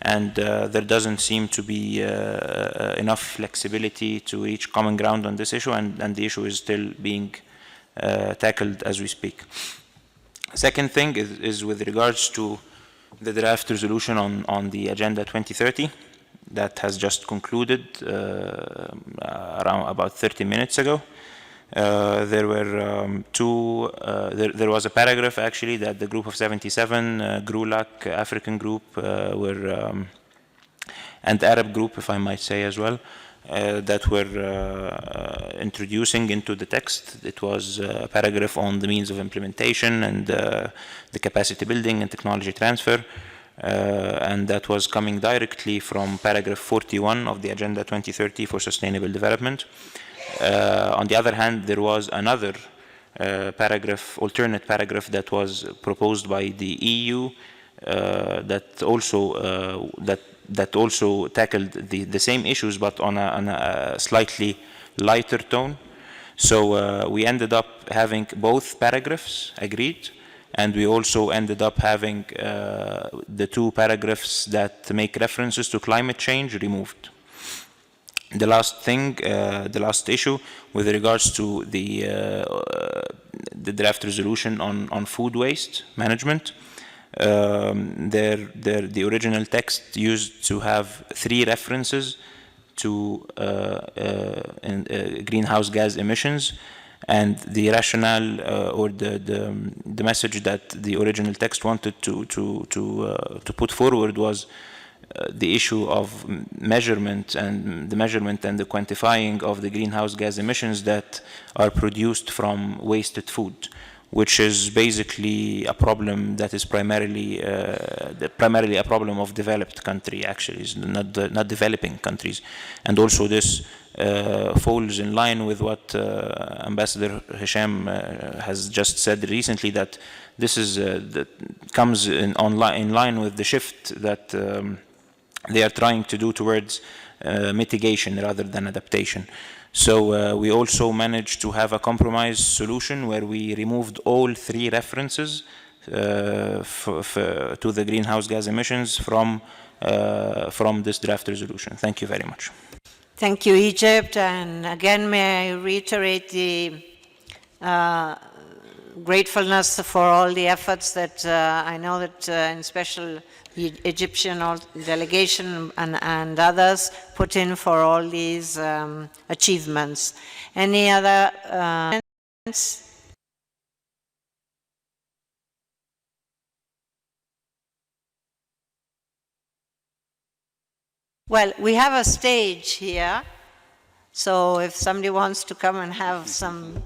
and there doesn't seem to be enough flexibility to reach common ground on this issue, and the issue is still being tackled as we speak. Second thing is with regards to the draft resolution on the Agenda 2030 that has just concluded around about 30 minutes ago. There were there was a paragraph actually that the group of 77, GRULAC, African group, and Arab group, if I might say as well, that were introducing into the text. It was a paragraph on the means of implementation and the capacity building and technology transfer, and that was coming directly from paragraph 41 of the Agenda 2030 for Sustainable Development. On the other hand, there was another alternate paragraph that was proposed by the EU that also tackled the same issues, but on a slightly lighter tone. So we ended up having both paragraphs agreed, and we also ended up having the two paragraphs that make references to climate change removed. The last thing, the last issue with regards to the draft resolution on food waste management, the original text used to have 3 references to greenhouse gas emissions, and the rationale or the message that the original text wanted to put forward was the issue of measurement and the quantifying of the greenhouse gas emissions that are produced from wasted food, which is basically a problem that is primarily a problem of developed countries, actually, not developing countries. And also this falls in line with what Ambassador Hisham has just said recently, that this is that comes in line with the shift that they are trying to do towards mitigation rather than adaptation. So we also managed to have a compromise solution where we removed all 3 references to the greenhouse gas emissions from this draft resolution. Thank you very much. Thank you, Egypt. And again, may I reiterate the gratefulness for all the efforts that I know that in special the Egyptian delegation and others put in for all these achievements. Any other comments? Well, we have a stage here, so if somebody wants to come and have some.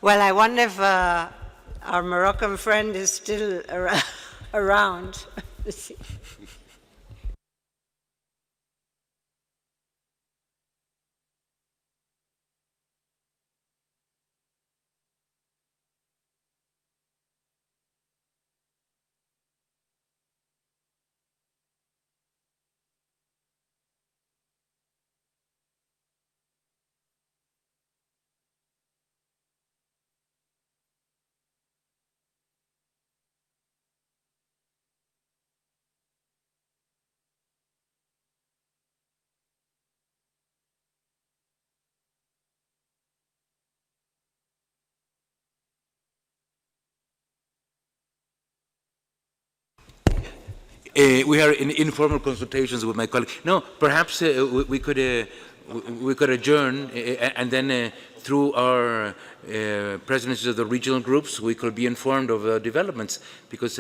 Well, I wonder if our Moroccan friend is still around. We are in informal consultations with my colleague. No, perhaps we could adjourn, and then through our presidencies of the regional groups, we could be informed of developments, because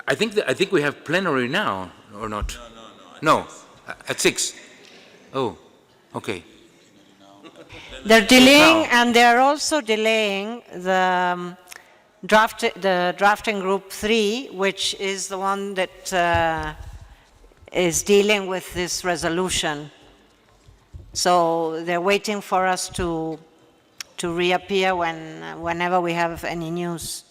I think we have plenary now, or not? No, at 6. Oh, okay. They're delaying, and they're also delaying the drafting group 3, which is the one that is dealing with this resolution. So they're waiting for us to reappear whenever we have any news.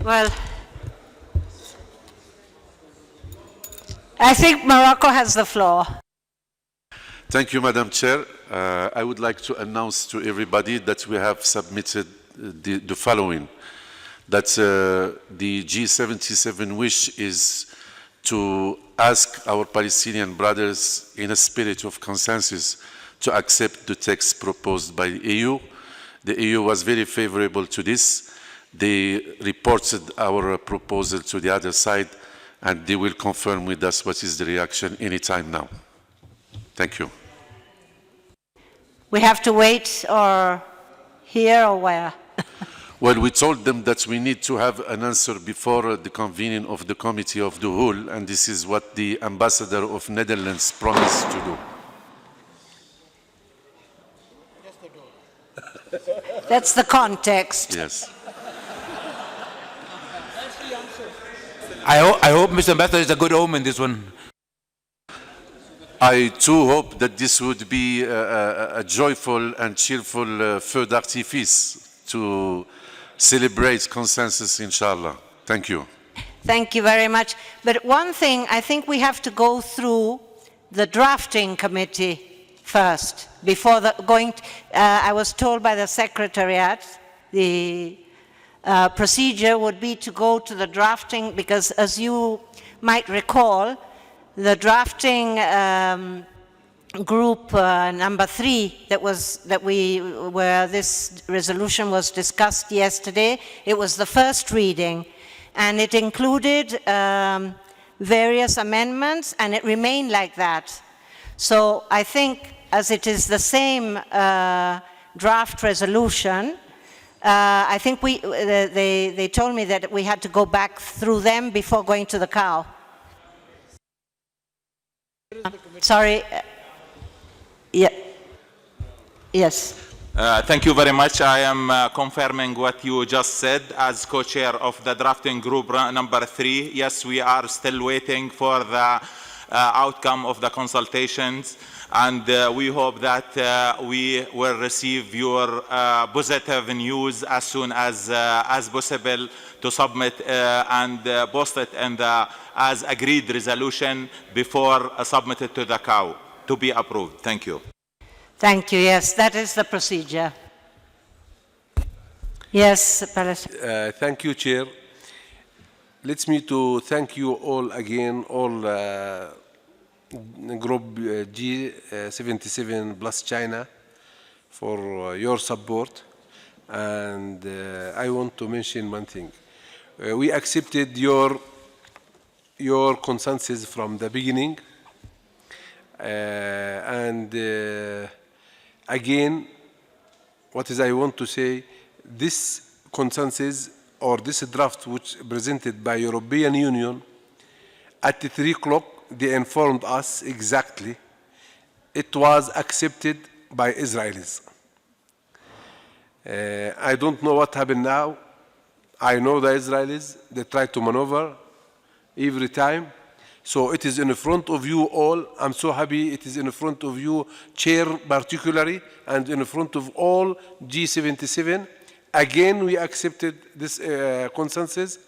Well, I think Morocco has the floor. Thank you, Madam Chair. I would like to announce to everybody that we have submitted the following, that the G77 wish is to ask our Palestinian brothers in a spirit of consensus to accept the text proposed by the EU. The EU was very favorable to this. They reported our proposal to the other side, and they will confirm with us what is the reaction anytime now. Thank you. We have to wait or here or where? Well, we told them that we need to have an answer before the convening of the committee of the whole, and this is what the ambassador of Netherlands promised to do. That's the context. Yes. I hope Mr. Ambassador is a good omen, this one. I too hope that this would be a joyful and cheerful feu d'artifice to celebrate consensus, inshallah. Thank you. Thank you very much. But one thing, I think we have to go through the drafting committee first, before I was told by the Secretariat, the procedure would be to go to the drafting, because as you might recall, the drafting group number 3 where this resolution was discussed yesterday, it was the first reading, and it included various amendments, and it remained like that. So I think, as it is the same draft resolution, I think they told me that we had to go back through them before going to the cow. Sorry. Yeah. Yes. Thank you very much. I am confirming what you just said as co-chair of the drafting group number 3. Yes, we are still waiting for the outcome of the consultations, and we hope that we will receive your positive news as soon as possible to submit and post it in the as agreed resolution before submitted to the cow to be approved. Thank you. Thank you. Yes, that is the procedure. Yes, thank you, Chair. Let me to thank you all again, all Group G77 plus China, for your support. And I want to mention one thing. We accepted your consensus from the beginning. Again, I want to say, this consensus or this draft which presented by European Union, at 3 o'clock they informed us exactly it was accepted by Israelis. I don't know what happened now. I know the Israelis, they try to maneuver every time. So it is in front of you all. I'm so happy it is in front of you, Chair particularly, and in front of all G77. Again, we accepted this consensus,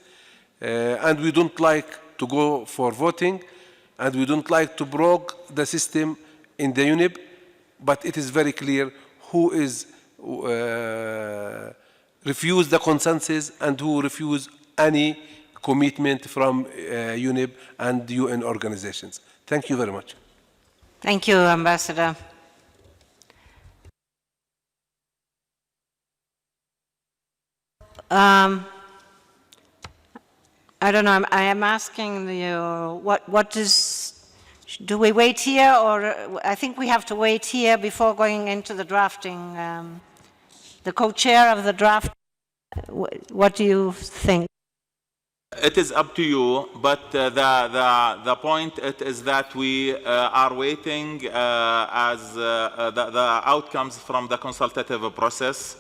and we don't like to go for voting, and we don't like to break the system in the UNIP, but it is very clear who is refuse the consensus and who refuse any commitment from UNIP and UN organizations. Thank you very much. Thank you, Ambassador. I don't know, I am asking you, what is, do we wait here, or I think we have to wait here before going into the drafting. The co-chair of the draft, what do you think? It is up to you, but the point is that we are waiting as the outcomes from the consultative process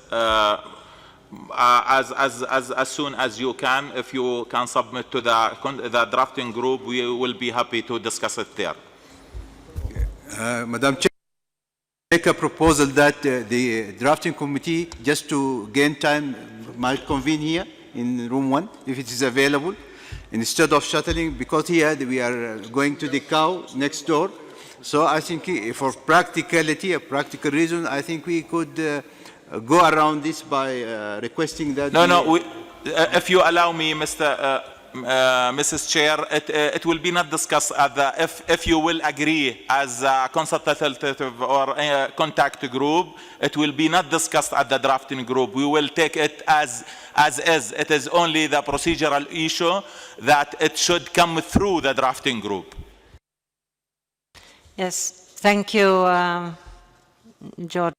as soon as you can. If you can submit to the drafting group, we will be happy to discuss it there. Madam Chair, make a proposal that the drafting committee, just to gain time, might convene here. in room 1, if it is available, instead of shuttling, because here we are going to the cow next door. So I think for practicality, a practical reason, I think we could go around this by requesting that. If you allow me, Mrs. Chair, it will be not discussed at the, if you will agree as a consultative or a contact group, it will be not discussed at the drafting group. We will take it as is. It is only the procedural issue that it should come through the drafting group. Yes, thank you, George.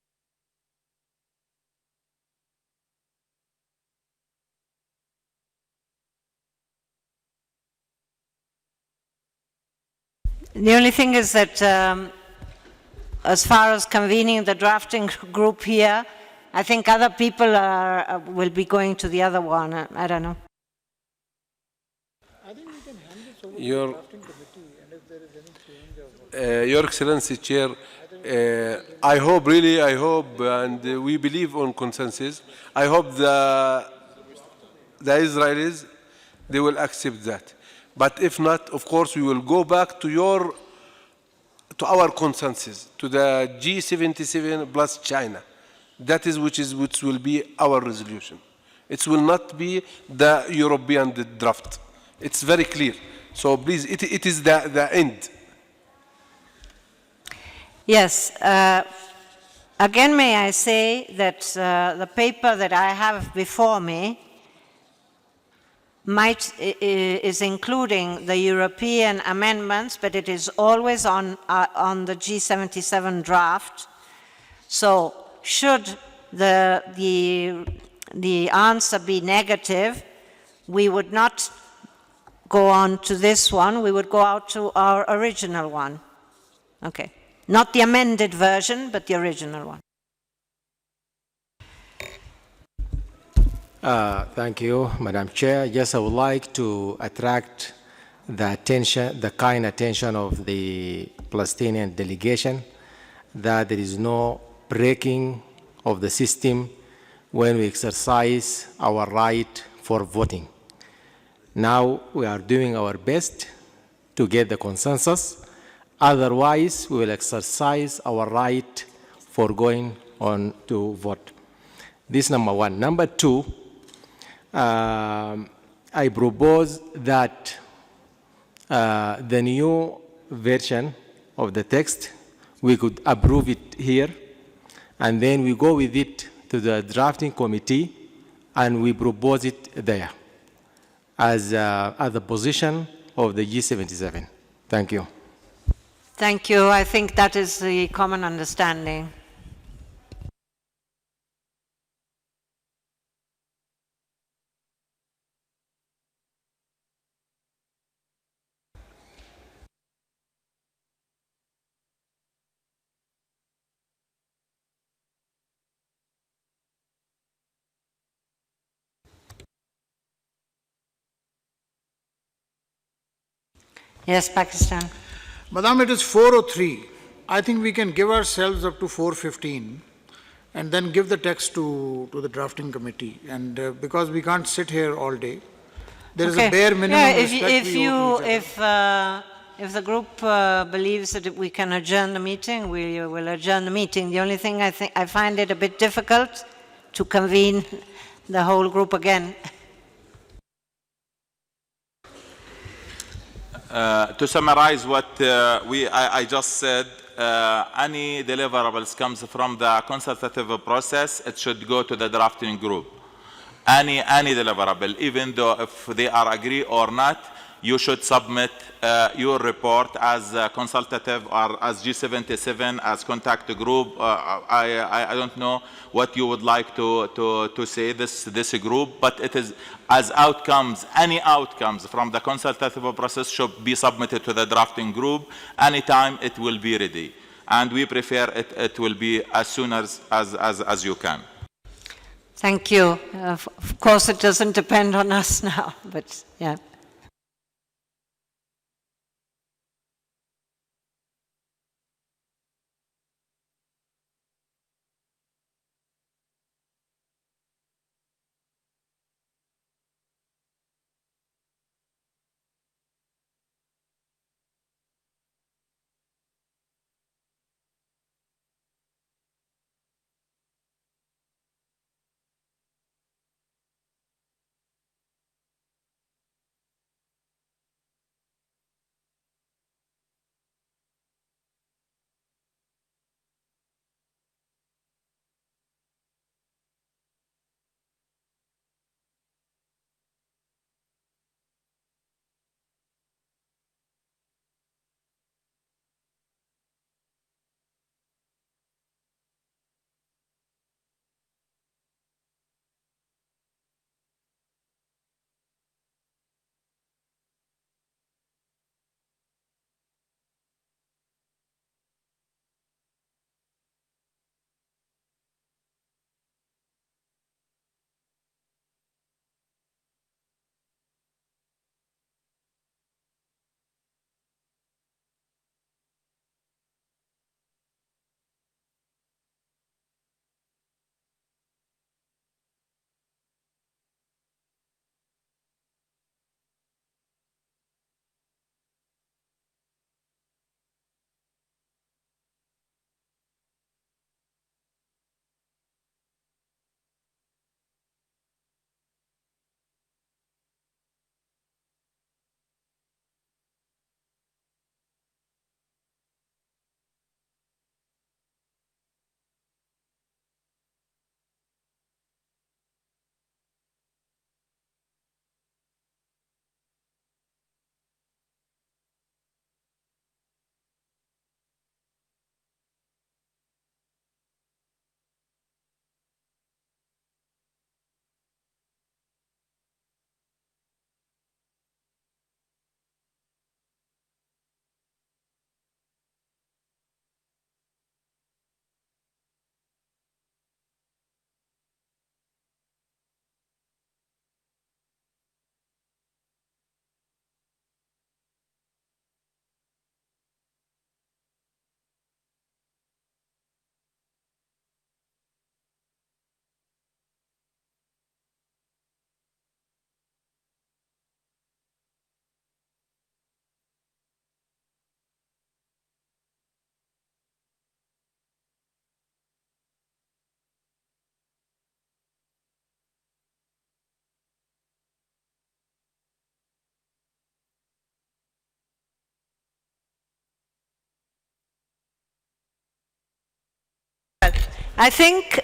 The only thing is that as far as convening the drafting group here, I think other people will be going to the other one. I don't know. I think we can hand this over to the drafting committee, and if there is any change of Your Excellency, Chair, I hope, and we believe on consensus. I hope the Israelis, they will accept that. But if not, of course, we will go back to our consensus, to the G77 plus China. That is which will be our resolution. It will not be the European draft. It's very clear. So please, it is the end. Yes. Again, may I say that the paper that I have before me is including the European amendments, but it is always on the G77 draft. So should the answer be negative, we would not go on to this one, we would go out to our original one. Okay. Not the amended version, but the original one. Thank you, Madam Chair. Yes, I would like to attract the attention, the kind attention of the Palestinian delegation that there is no breaking of the system when we exercise our right for voting. Now we are doing our best to get the consensus. Otherwise, we will exercise our right for going on to vote. This is number one. Number two, I propose that the new version of the text, we could approve it here, and then we go with it to the drafting committee, and we propose it there as the position of the G77. Thank you. Thank you. I think that is the common understanding. Yes, Pakistan. Madam, it is 4:03. I think we can give ourselves up to 4:15 and then give the text to the drafting committee. And because we can't sit here all day, there is a bare minimum respect we owe to each other. If the group believes that we can adjourn the meeting, we will adjourn the meeting. The only thing I find it a bit difficult to convene the whole group again. To summarize what I just said, any deliverables comes from the consultative process, it should go to the drafting group. Any deliverable, even though if they are agree or not, you should submit your report as consultative or as G77, as contact group. I don't know what you would like to say this group, but it is as outcomes, any outcomes from the consultative process should be submitted to the drafting group. Anytime it will be ready. And we prefer it will be as soon as you can. Thank you. Of course, it doesn't depend on us now, but yeah. I think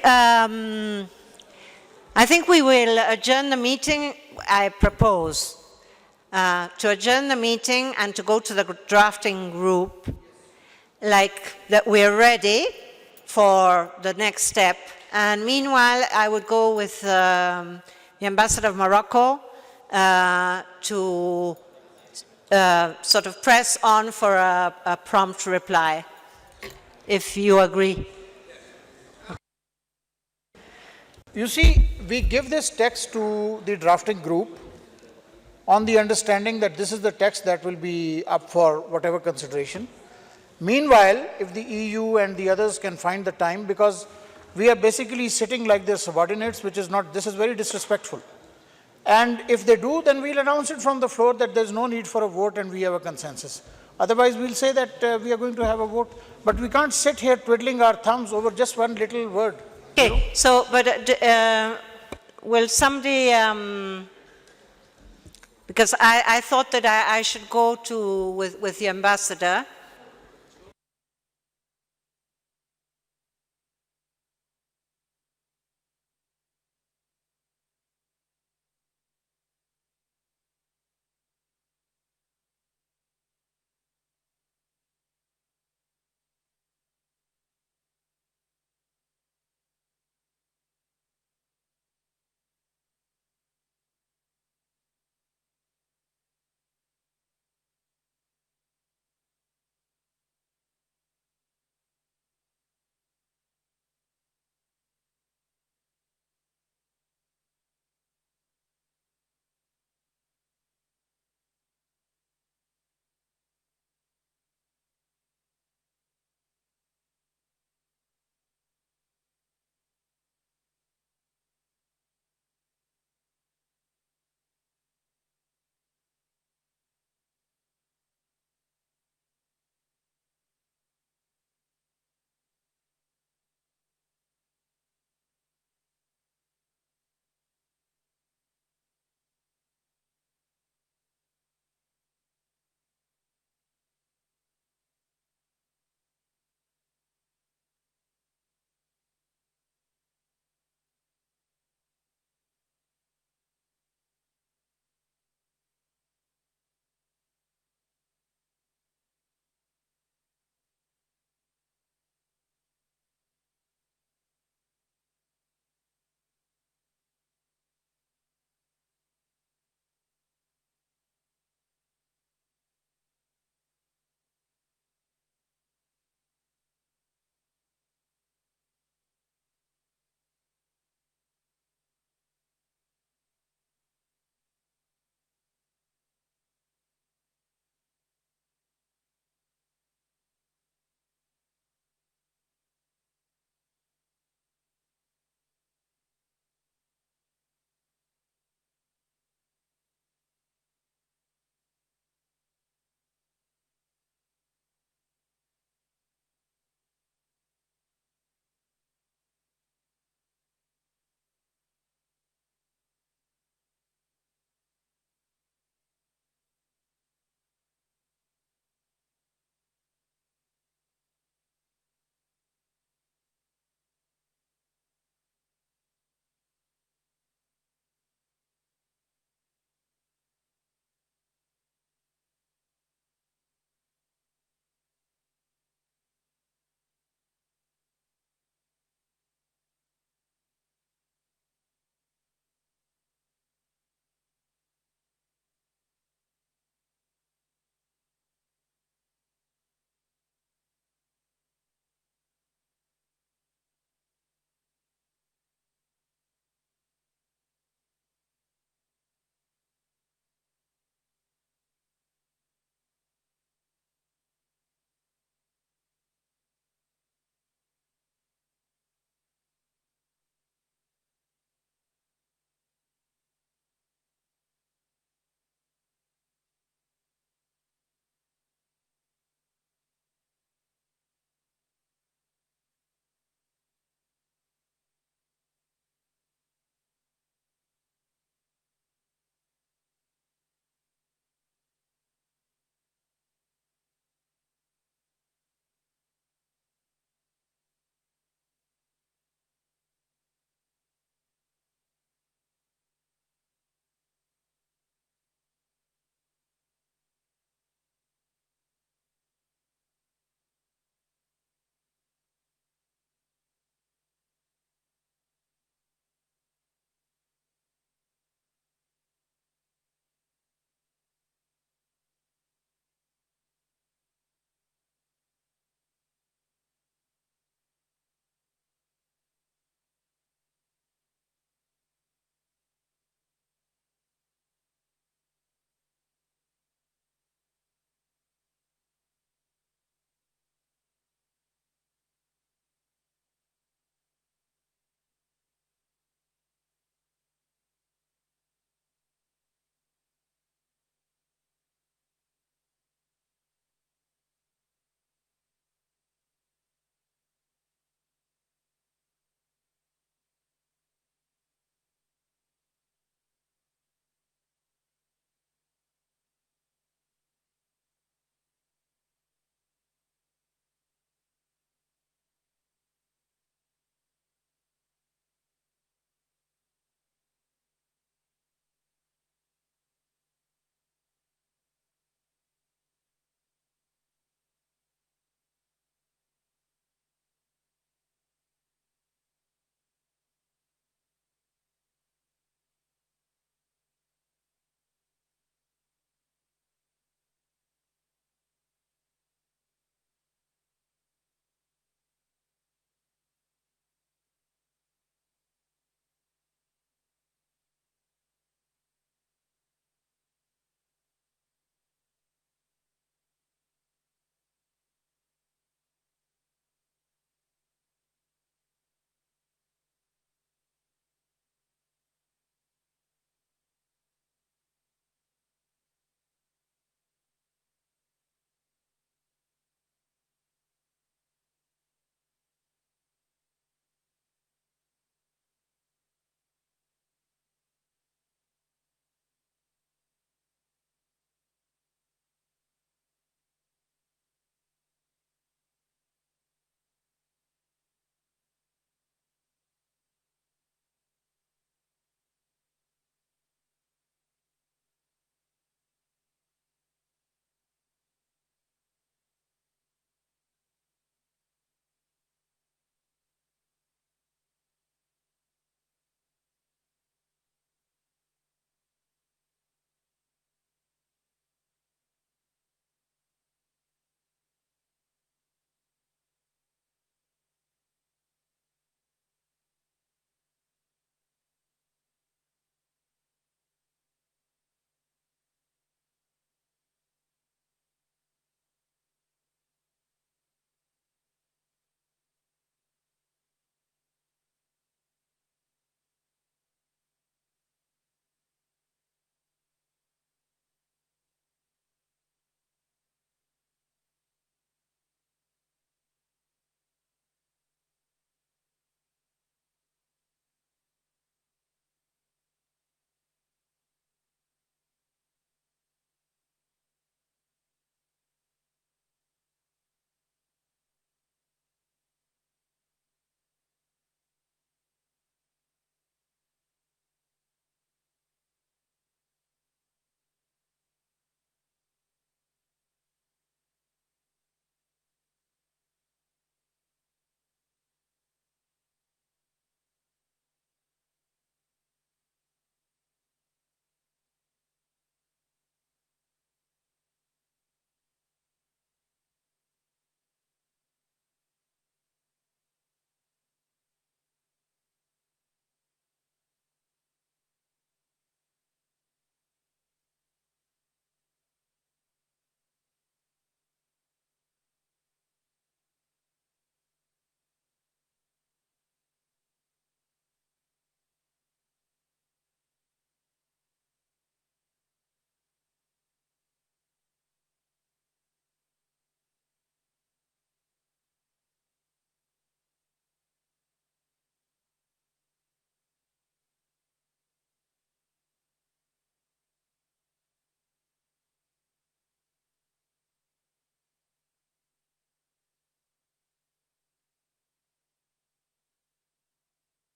we will adjourn the meeting. I propose to adjourn the meeting and to go to the drafting group, like that we're ready for the next step. And meanwhile, I would go with the ambassador of Morocco to sort of press on for a prompt reply, if you agree. You see, we give this text to the drafting group on the understanding that this is the text that will be up for whatever consideration. Meanwhile, if the EU and the others can find the time, because we are basically sitting like their subordinates, which is not, this is very disrespectful. And if they do, then we'll announce it from the floor that there's no need for a vote and we have a consensus. Otherwise, we'll say that we are going to have a vote, but we can't sit here twiddling our thumbs over just one little word. Okay, so, but will somebody, because I thought that I should go to with the ambassador,